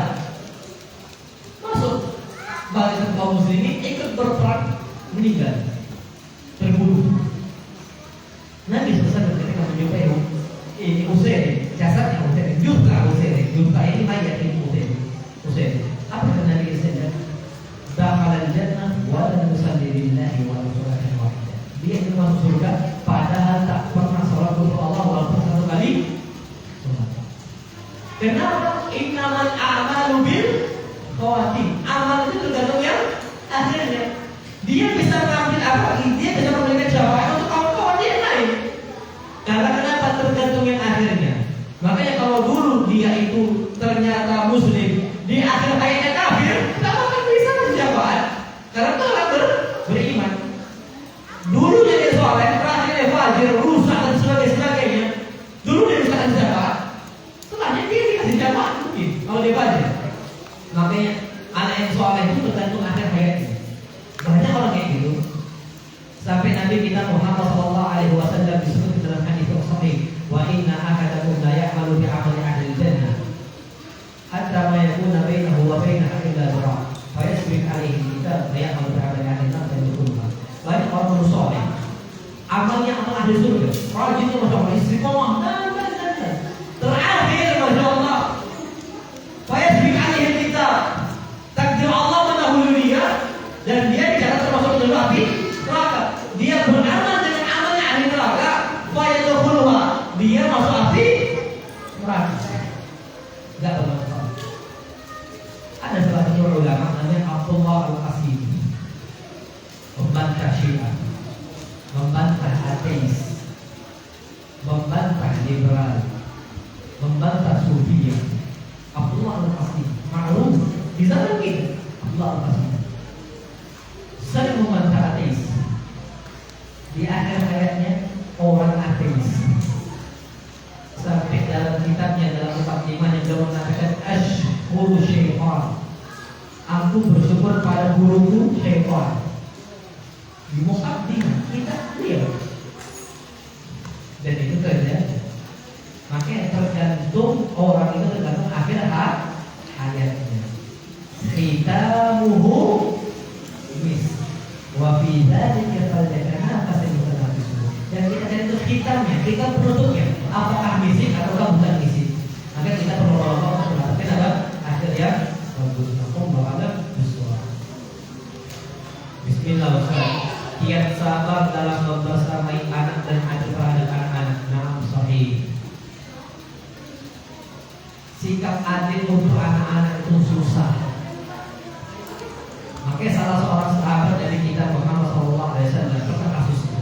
Masuk barisan kaum muslimin, ikut berperang, meninggal, terbunuh. Nabi SAW ketika menjumpai ini Utsairim, jasadnya Utsairim, juta Utsairim, juta ini mayat ini Utsairim. Apa kata Nabi SAW? Dakhala al-jannah wa lam yusalli lillahi wa rasulihi wahidah. Dia itu masuk surga padahal tak pernah salat untuk Allah walaupun satu kali. Kenapa? Innamal a'malu bil khawatim. Amal itu tergantung yang akhirnya. Dia bisa mengambil apa? Dia bisa memberikan syafaat untuk kawan-kawan dia yang lain. Karena kenapa? Tergantung yang akhirnya. Makanya kalau dulu dia itu ternyata muslim, di akhir hayatnya kafir, tak akan bisa syafaat. Karena itu orang beriman. Dulu dia soleh, terakhirnya fajir, rusak dan sebagainya. Dulu dia bisa kasih syafaat. Setelahnya dia dikasih syafaat mungkin kalau dia fajir. Makanya anak yang soleh itu tergantung akhir hayatnya. Banyak orang kayak gitu. Sampai Nabi kita Muhammad SAW disebut dalam hadis yang sahih, wa inna ahadakum la ya'malu bi 'amali ahli jannah hatta ma yakuna bainahu wa bainaha illa dhira'. Fa yasbiq 'alaihi kitab la ya'malu bi 'amali ahli nar dan yadkhulha. Banyak orang soleh, amalnya amal ahli surga, rajinnya masya Allah, istiqomah dan terakhir masya Allah, fa yasbiq 'alaihi kitab, takdir Allah mendahului dia dan dia dicatat termasuk jalur api neraka. Dia beramal dengan amalnya ahli neraka, fa yadkhulha, dia masuk api neraka. Enggak bermanfaat. Ada salah satu ulama namanya Abdullah Al-Qasim, membantah Syiah, membantah ateis, membantah liberal, membantah Sufiyah. Abdullah Al-Qasim, ma'ruf di zaman kita. Abdullah Al-Qasim sering membantah ateis. Di akhir hayatnya orang ateis. Sampai dalam kitabnya, dalam mukadimahnya dia mengatakan, "Ashkuru syaitan." Aku bersyukur pada guruku syaitan. Di mukadimah kita lihat. Dan itu terjadi. Makanya tergantung orang itu tergantung akhir hayatnya. Khitamuhu mis wa fi dzalika falyatanafasul mutanafisun. Dan kita cari itu hitamnya, kita penutupnya, apakah misik ataukah bukan misik. Maka kita perlu lomba untuk mendapatkan apa? Akhir yang bagus. Aku bakal bersuara. Bismillahirrahmanirrahim. Kiat sabar dalam membersamai anak dan adik terhadap anak-anak. Naam sahih. Sikap adil untuk anak-anak itu susah. Makanya salah seorang sahabat dari kita Muhammad SAW pernah kasusnya.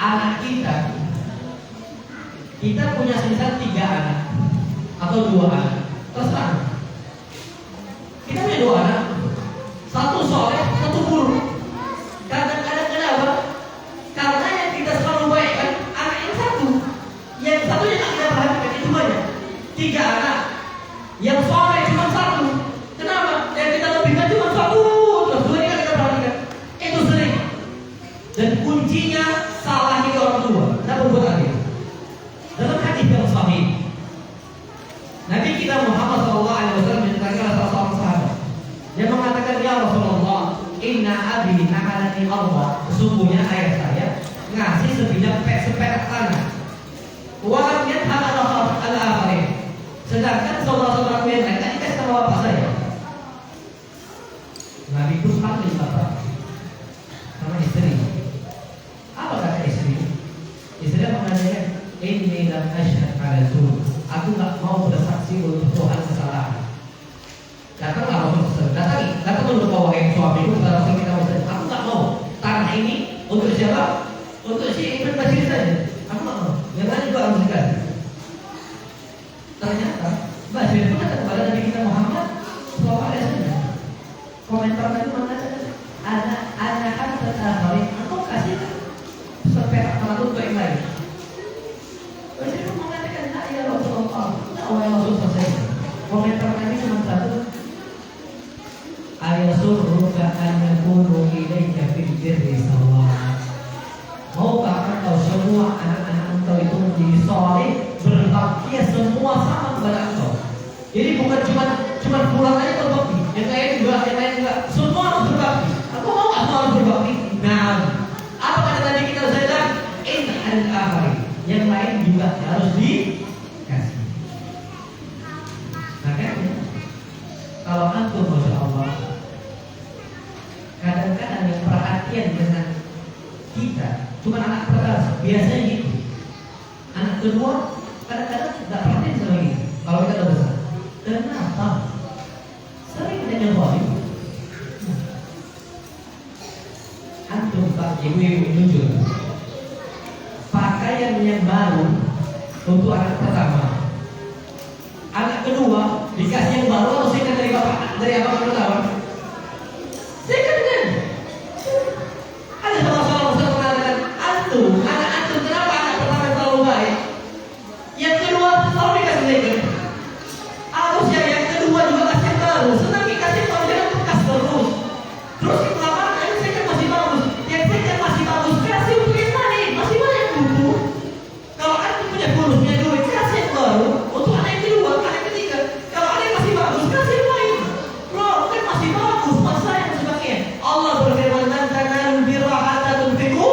Anak kita punya semisal 3 anak atau 2 anak, terserah. Kita punya 2 anak, 1 soleh, 1 buruk. Kadang-kadang kenapa? Karena yang kita selalu baikkan anak yang 1, yang satunya tak kita perhatikan itu banyak. 3 anak, yang soleh cuma 1. Kenapa? Yang kita lebihkan cuma 1, terus 2 yang kita perhatikan. Itu sering. Dan kuncinya salah di orang tua. Kita berbuat adil. Dalam hadis yang sahih, Nabi kita Muhammad SAW menceritakan salah seorang sahabat yang mengatakan, ya Rasulullah, inna abi nakalani Allah, sesungguhnya ayah saya ngasih sebidang seperak tanah. Walam yanha al-akhirin, sedangkan saudara-saudara yang lain kan dikasih sama bapak saya. Nabi pun panggil bapak sama istri. Apa kata istri? Istri mengatakan, ini lam asyhad ala zur. Aku tak mau bersaksi untuk Tuhan kesalahan. Datanglah Rasul, datang untuk wahai suamiku, kata Rasul kita Muhammad. Aku tak mau tanah ini untuk siapa? Untuk si Ibn Bashir saja. Aku tak mau. Yang lain juga harus dikasih. Ternyata Bashir pun kata kepada Nabi kita Muhammad SAW. Komentar tadi mengatakan, anak-anak tertarik, aku kasih seperak tanah untuk yang lain. Bashir pun mengatakan, tak ya Rasulullah, tak wahai Rasulullah saya. Komentar tadi cuma satu. Ayasurruka an yakunu ilayka fil birri sawa. Maukah engkau semua anak-anak engkau itu menjadi saleh, berbakti semua sama kepada engkau? Jadi bukan cuma pulang aja berbakti, yang lain juga, semua harus berbakti. Aku mau nggak semua harus berbakti? Nah, apa kata tadi kita saja? Al-akhir, yang lain juga harus dikasih. Makanya kalau antum masya Allah kadang-kadang yang perhatian dengan kita cuma anak pertama, biasanya gitu. Anak kedua kadang-kadang tidak perhatian sama kita. Kalau kita udah besar, kenapa? Sering kita nyobain. Antum pak ibu-ibu jujur, pakaian yang baru untuk anak pertama, anak kedua dikasih yang baru atau sikat dari bapak, dari abang pertama? Sikat kan? Ada salah satu mengatakan, anak antum kenapa anak pertama selalu baik, yang kedua selalu dikasih sikat? Harusnya yang kedua juga kasih yang baru, senang dikasih baru jangan bekas terus. Terus lama ini sikat masih bagus, yang sikat masih bagus kasih untuk yang lain, masih banyak butuh. Kalau antum punya bonus, punya duit, kasih yang baru untuk anak yang kedua, anak yang ketiga. Kalau ada yang masih bagus, kasih yang lain. Bro, kan masih bagus, masa yang masih pakai. Allah berfirman, "Lan tanalul birra hatta tunfiqu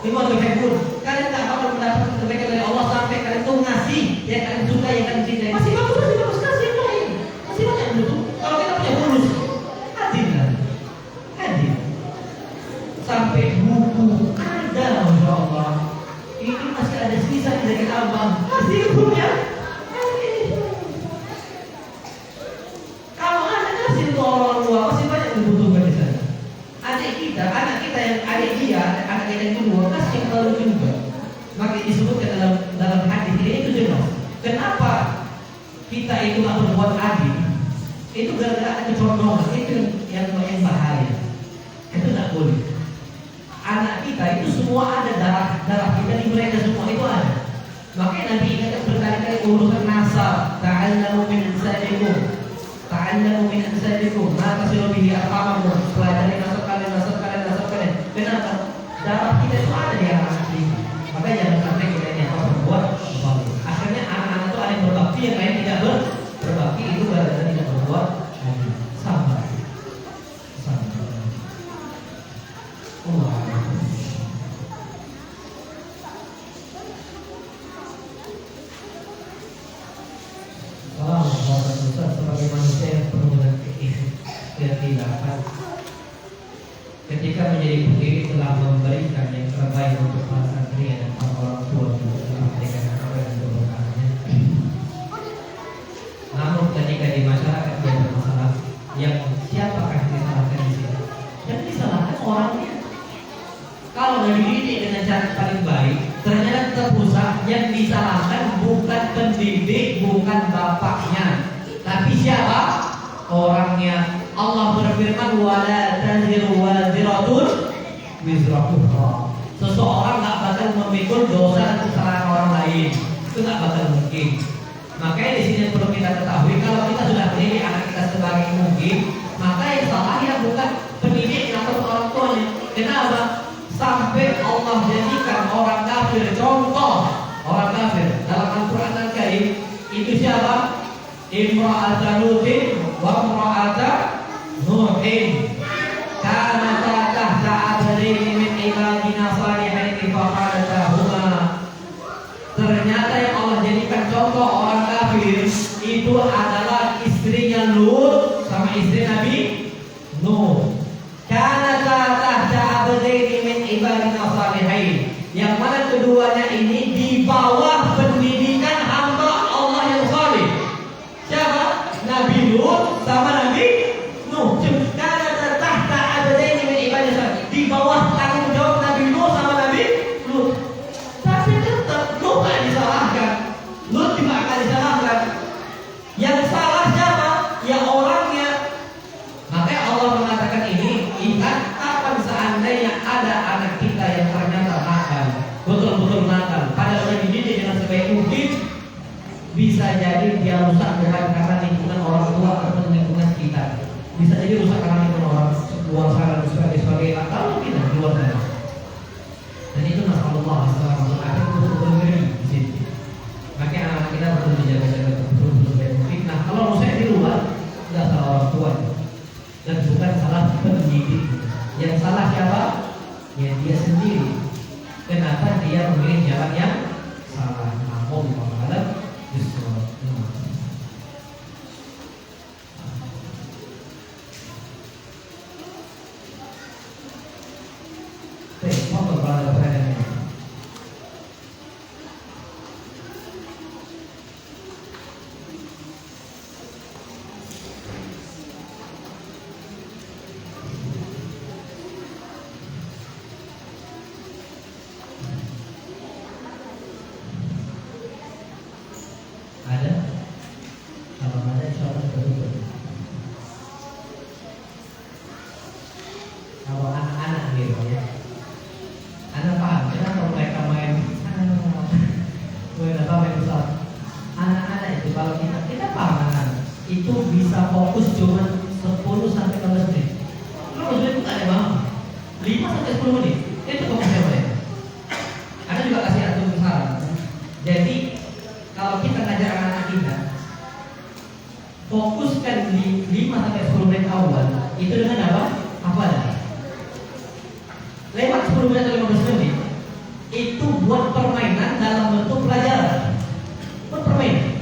mimma tuhibbun." Kalian tak bakal mendapatkan kebaikan dari Allah sampai kalian tuh ngasih yang kalian suka, yang kalian cintai. Masih bagus, kasih yang lain. Masih banyak butuh. Kalau kita punya bonus, hadirlah. Hadir. Sampai buku ada, masya Allah. Ini masih ada sisa dari abang. Kasih bukunya. Kalau anak kasih untuk orang tua, masih banyak yang dibutuhkan di sana. Anak kita yang adik dia, anak kita yang kedua, kasih yang baru juga. Maka disebutkan dalam hadis ini itu jelas. Kenapa kita itu nggak berbuat adil? Itu gara-gara ada kecondongan. Itu yang bahaya. Itu nggak boleh. Anak kita itu semua ada darah kita di mereka semua itu ada. Makanya Nabi ingatkan berkali-kali urusan nasab. Ta'allamu min ansadikum. Ta'allamu min ansadikum. Maka sudah bihi apamamu. Pelajari nasab kalian. Kenapa? Darah kita itu ada di anak kita. Makanya jangan sampai kita ini apa berbuat berbakti. Akhirnya anak-anak itu ada yang berbakti, yang lain tidak berbakti. Itu gara-gara tidak berbuat sabar. Allah. Sebagai manusia yang penuh dengan keikhlasan, ketika menjadi pendiri telah memberikan yang terbaik untuk para santri dan para orang tua untuk memberikan apa yang diberkahannya. Namun ketika di masyarakat dia bermasalah, yang siapakah yang disalahkan di sini? Yang disalahkan orangnya. Kalau dididik dengan cara paling baik, ternyata terpusat yang disalahkan bukan pendidik, bukan bapaknya, tapi siapa? Orangnya. Allah berfirman, wala taziru waziratun wizra ukhra. Seseorang tak bakal memikul dosa dan kesalahan orang lain. Itu tak bakal mungkin. Makanya di sini perlu kita ketahui, kalau kita sudah mendidik anak kita sebagai mungkin, maka yang salah ya bukan pendidik atau orang tuanya. Kenapa? Sampai Allah jadikan orang kafir contoh. Orang kafir dalam Al-Quran Al-Karim itu siapa? imra'ata Lutin wa imra'ata Nuhin kanata tahta abdaini min ibadina salihaini faqalatahuma. Ternyata yang Allah jadikan contoh orang kafir itu adalah istrinya Lut sama istri Nabi Nuh. Kanata tahta abdaini min ibadina salihain, yang mana keduanya ini di bawah pendidikan hamba Allah yang saleh. Siapa? Nabi Lut sama Nabi Nuh. Kanata tahta abdaini min ibadina salihain, di bawah tanggung jawab Nabi Nuh sama Nabi Lut. Tapi tetap Nuh gak disalahkan, Lut juga akan disalahkan. Yang salah siapa? Ya orangnya. Makanya Allah mengatakan ini, ingat kapan seandainya ada anak kita yang ternyata nakal, betul-betul nakal, padahal udah dididik dengan sebaik mungkin, bisa jadi dia rusak bukan karena lingkungan orang tua atau lingkungan sekitar, bisa jadi rusak karena lingkungan orang luar sana dan sebagainya, atau tidak di luar sana. Dan itu masalah Allah SWT betul-betul ngeri di sini. Makanya anak kita perlu dijaga-jaga betul-betul sebaik mungkin. Nah, kalau menurut saya di luar tidak salah orang tua dan bukan salah pendidik. Yang salah siapa? Ya dia sendiri. Kenapa dia memilih jalan yang salah? Namun Allah justru ada. Kalau ada insya Allah betul. Kalau anak-anak gitu ya, anak paham kenapa mereka main besar. Anak-anak itu kalau kita paham anak itu bisa fokus cuma 10 sampai 15 menit. Kalau itu tak ada bang, 5 sampai 10 menit itu fokusnya mereka. Ada juga kasih atur saran. Jadi kalau kita ngajar anak-anak kita, fokuskan di 5 sampai 10 menit awal itu dengan apa? Hafalan. Lewat 10 menit atau 15 menit itu buat permainan dalam bentuk pelajaran. Buat permainan.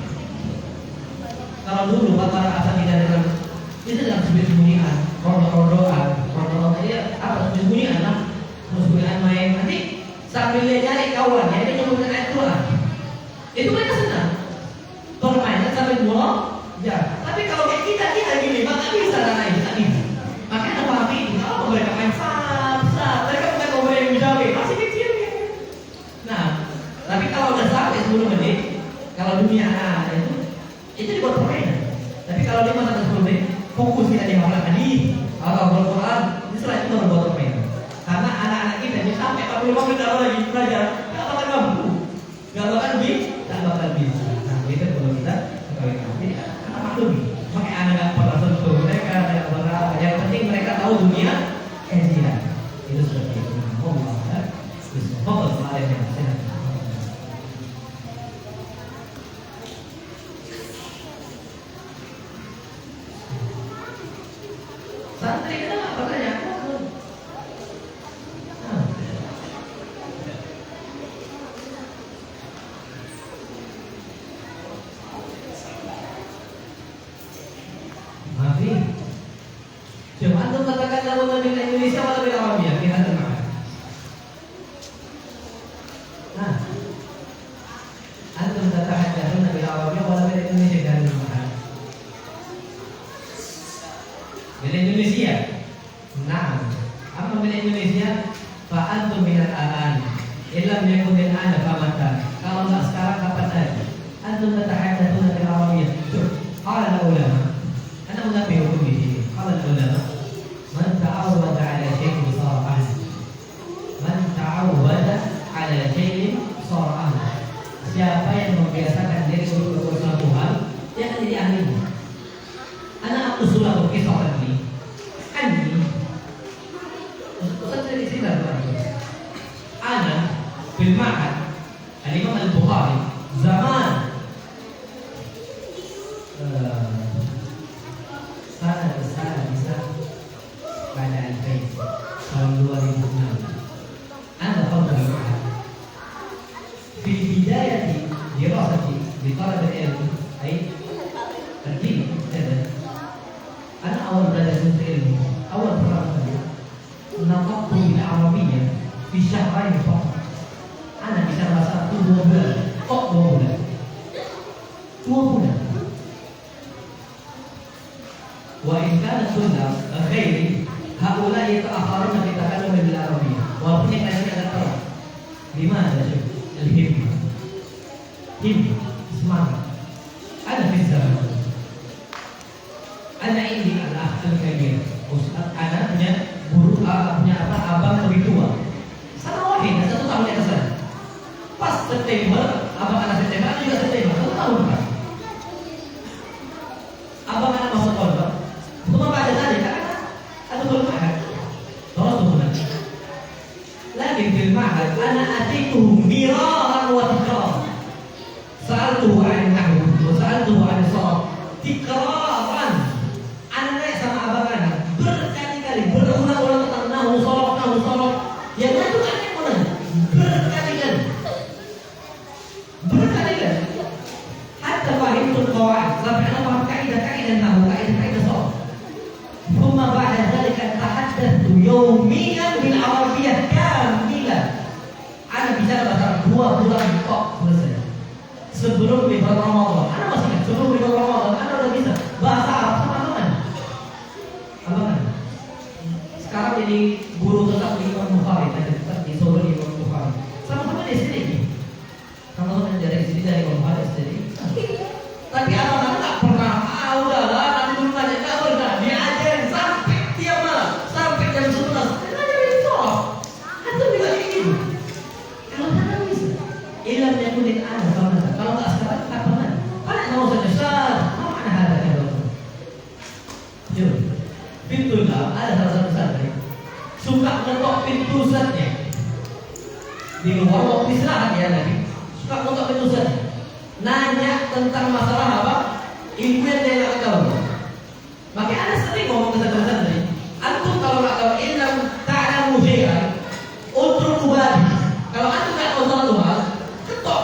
Kalau dulu para asal tidak dalam itu dalam sembunyi-sembunyian, rondo-rondoan, ya apa sembunyi-sembunyian lah, sembunyian main. Nanti sambil dia nyari kawannya dia nyebutkan ayat Quran. Itu mereka senang permainan sampai mulai ya. Tapi kalau kayak kita gini maka bisa dan kita bisa. Makanya apa ini? Kalau mereka main sab, mereka bukan orang yang menjawab masih kecil ya. Nah, tapi kalau udah sampai 10 menit, kalau dunia anak itu dibuat permainan. Tapi kalau 5 sampai 10 menit, fokus kita di hafalan hadis atau Al-Quran, setelah itu baru buat permainan. Karena anak-anak kita ini sampai 45 menit lagi belajar, nggak bakal mampu, nggak bakal bisa. Nah, itu perlu kita ketahui. Jadi anak maklum, makanya anak nggak pernah sentuh mereka, tidak pernah apa. Yang penting mereka tahu dunia kajian. Itu seperti itu. Allah, fokus pada yang sedang. Santri kita nggak bertanya. Cuma antum katakan nama Nabi Indonesia atau Nabi Arabia, kita terima. Nah, antum katakan Nabi Arabia atau Nabi Indonesia dan terima. Nabi Indonesia. Nah, apa Nabi Indonesia? Fa antum minal alan. Illam yakun min ana famata. Kalau nggak sekarang kapan lagi? Antum katakan Nabi Arabia. Qala ulama. Ana mengambil hukum ini. Qala ulama. Man ta'awwada 'ala syai'in sara ahli. Man ta'awwada 'ala syai'in sara ahli. Siapa yang membiasakan diri untuk berbuat suatu hal, dia akan jadi ahlinya. Ana aku sudah kisah ini. Ani. Ustaz dari sini lah. Ana bil ma'ad Sana bisa pada Al-Bait tahun 2006. Anda tahu bagaimana? Di bidayati dirasati di talab ilmu, الدين كذا. أنا أول بلد ilmu, أول pertama نطقت بالعربية في شهرين فقط. أنا bisa bahasa 2 bulan, kok 2 bulan. 2 bulan. وإن كان الطلاب غيري هؤلاء يتأخرون في التكلم بالعربية. walaupun yang lainnya agak telat. لماذا؟ شوف الهمة. همة semangat. أنا في الزمن. أنا عندي الأخ الكبير. أنا punya guru, punya abang lebih tua. Sama wahid, 1 tahun di atas saya. Pas September, abang anak September, aku juga September, 1 tahun kan. Abang anak masuk pondok. Cuma pada tadi kan ada bermahat. Terus tuh lagi di mahad, anak atikuhum miraran wa tikrar. Sa'altuhu 'an nahwu wa sa'altuhu 'an sharaf. Tikraran. Anak sama abang anak berkali-kali berulang-ulang tentang nahwu sharaf. Yang itu anak mana? Berkali-kali. Hatta fahimtul qawaid. Sampai ana paham kaidah nahwu, kaidah sharaf. ثم بعد ذلك تحدثت يوميا بالعربية كاملة. أنا bicara bahasa 2 bulan kok selesai. Sebelum libur Ramadan, Ana masih ingat sebelum libur Ramadan, Ana udah bisa bahasa Arab sama teman. Abang sekarang jadi guru tetap di Imam Bukhari, tetap di Solo di Imam Bukhari. Sama-sama di sini. Sama-sama dari sini dari Imam Bukhari sini. Tapi abang nggak pernah. Udahlah, nanti dulu aja nggak pernah. Diajarin sampai tiap malam, sampai jam 11. Ngajarin sholat. Antum juga gitu. Kalau sana bisa. Ilam yang kulit ada kalau nggak sekarang nggak pernah. Kalau mau saja besar, mau ada hal yang baru. Jom, pintu ada salah satu santri suka ngetok pintu zatnya. Di luar waktu istirahat ya lagi. Suka ngetok pintu zatnya. Nanya tentang masalah apa? Ilmu yang dia nggak tahu. Maka Anda sering ngomong ke santri. Antum kalau nggak tahu ilmu ta'lamu syai'an utruku babi. Kalau antum nggak tahu satu hal, ketok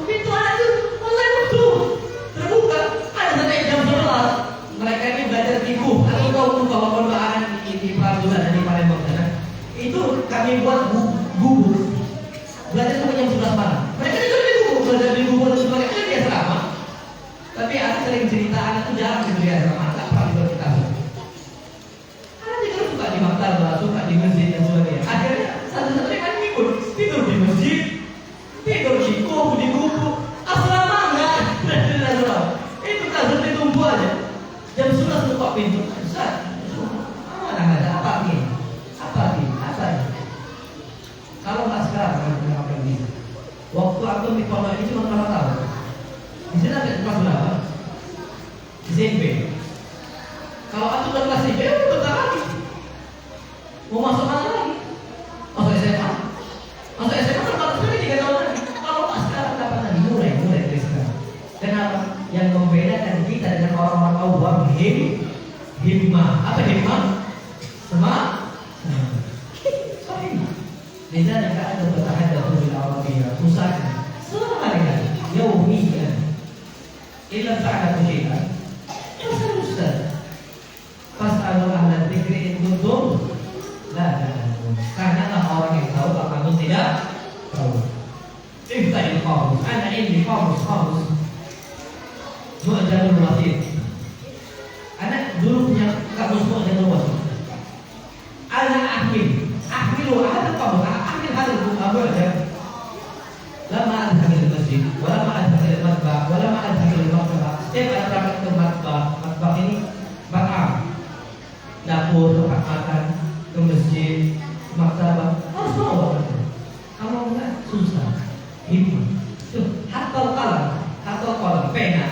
pintu anak itu mulai terbuka. Ada sampai jam 11. Mereka ini belajar tiku. Atau tahu kalau pondok di Pelabuhan dan di Palembang sana. Itu kami buat gubuk. Belajar sampai jam 11 malam. Mereka itu di gubuk, belajar di gubuk dan sebagainya. Itu biasa lama. Tapi aku sering cerita anak itu jarang diberi sama tak pernah diberi kita. Anak juga suka di maktabah, suka di masjid dan sebagainya. Akhirnya satu-satunya kan tidur di masjid, tidur di gubuk, asrama enggak. Itu kasur ditumpu aja. Jam 11 buka pintu. Ustaz, mana ada apa ini? Apa ini? Kalau nggak sekarang, apa ini? Waktu aku di pondok ini cuma berapa tahun? Di sini ada kelas berapa? SMP. Kalau aku udah kelas SMP, bentar lagi. Mau masuk mana lagi? Masuk SMA? Masuk SMA kan baru sekali 3 tahun lagi. Kalau pas sekarang dapat lagi mulai dari sekarang. Kenapa? Yang membedakan kita dengan orang-orang awam himmah. Apa himmah? Semangat. Lihat yang ada bertahan bil Arabiyah, usaha sehari-hari, yaumiyan. Illa ta'lamu syai'an. Fasal ustaz. Fas'alu ahla dzikri in kuntum la ta'lamun. Karena orang yang tahu kalau kamu tidak tahu. Iftahil qamus. Ana ini qamus. Mu'jamul wasit. Anak dulu punya kamus Mu'jamul wasit. Ana ahmilu hadal qamus. Ahmil hadal mu'jam. Lama adham il masjid, walama adham il matbah, walama adham il maktabah. Setiap ada berangkat ke matbah ini batang, dapur, tempat makan, ke masjid, maktabah, harus bawa. Kamu enggak susah, himmah. Hatta qalam, pena.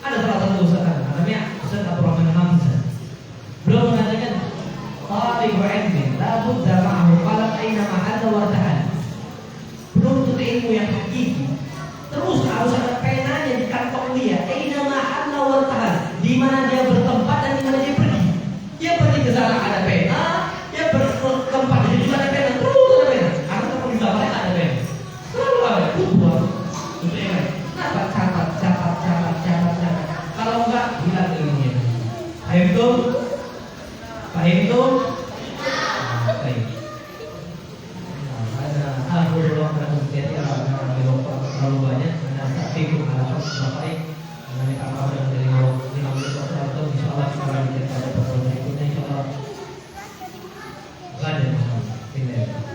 Ada salah satu ustaz namanya Ustaz Abdul Rahman Hamzah. Beliau mengatakan, "Talib ilmi la budda ma'ahu qalam aina ma'ana wa ta'ala." Penuntut ilmu yang hakiki terus harus ada penanya di kantong dia. Aina ma'ana wa Fahimtum? Fahimtum? Baik. Ada aku belum kemudian terlalu banyak. Ada satu halaman sampai mengenai apa yang dari 5 menit atau insyaallah kita lanjutkan pada pertemuan berikutnya insyaallah. Ada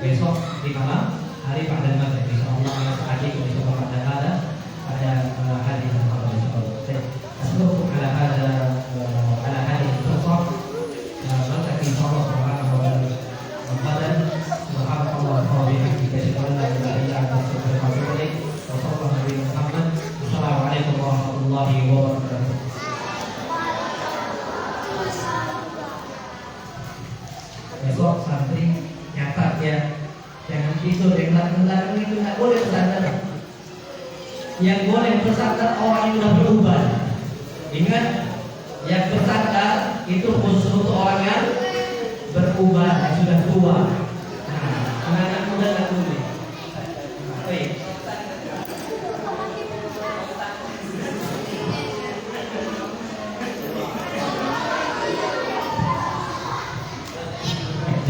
besok di malam hari pada maghrib insyaallah adik insyaallah ada hari yang malam insyaallah. Assalamualaikum ala hadis sosok maka insyaallah subhanahu wa ta'ala subhanallah wa bihamdihi asyhadu an la ilaha illa anta astaghfiruka wa atubu ilaik. Wa sallallahu alaihi Muhammad. Assalamualaikum warahmatullahi wabarakatuh. Besok santri nyatat ya, jangan tidur yang belakang itu nggak boleh bersandar. Yang boleh bersandar orang yang sudah berubah. Ingat, yang bersandar itu khusus untuk orang yang berubah, yang sudah tua. Nah, anak-anak muda nggak boleh. Baik.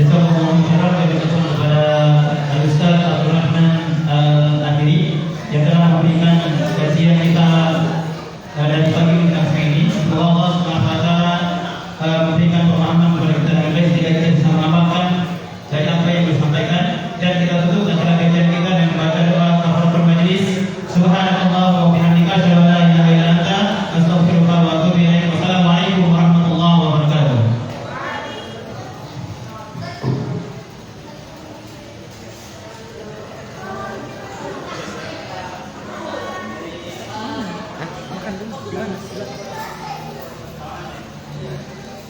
Jazakumullah khairan kepada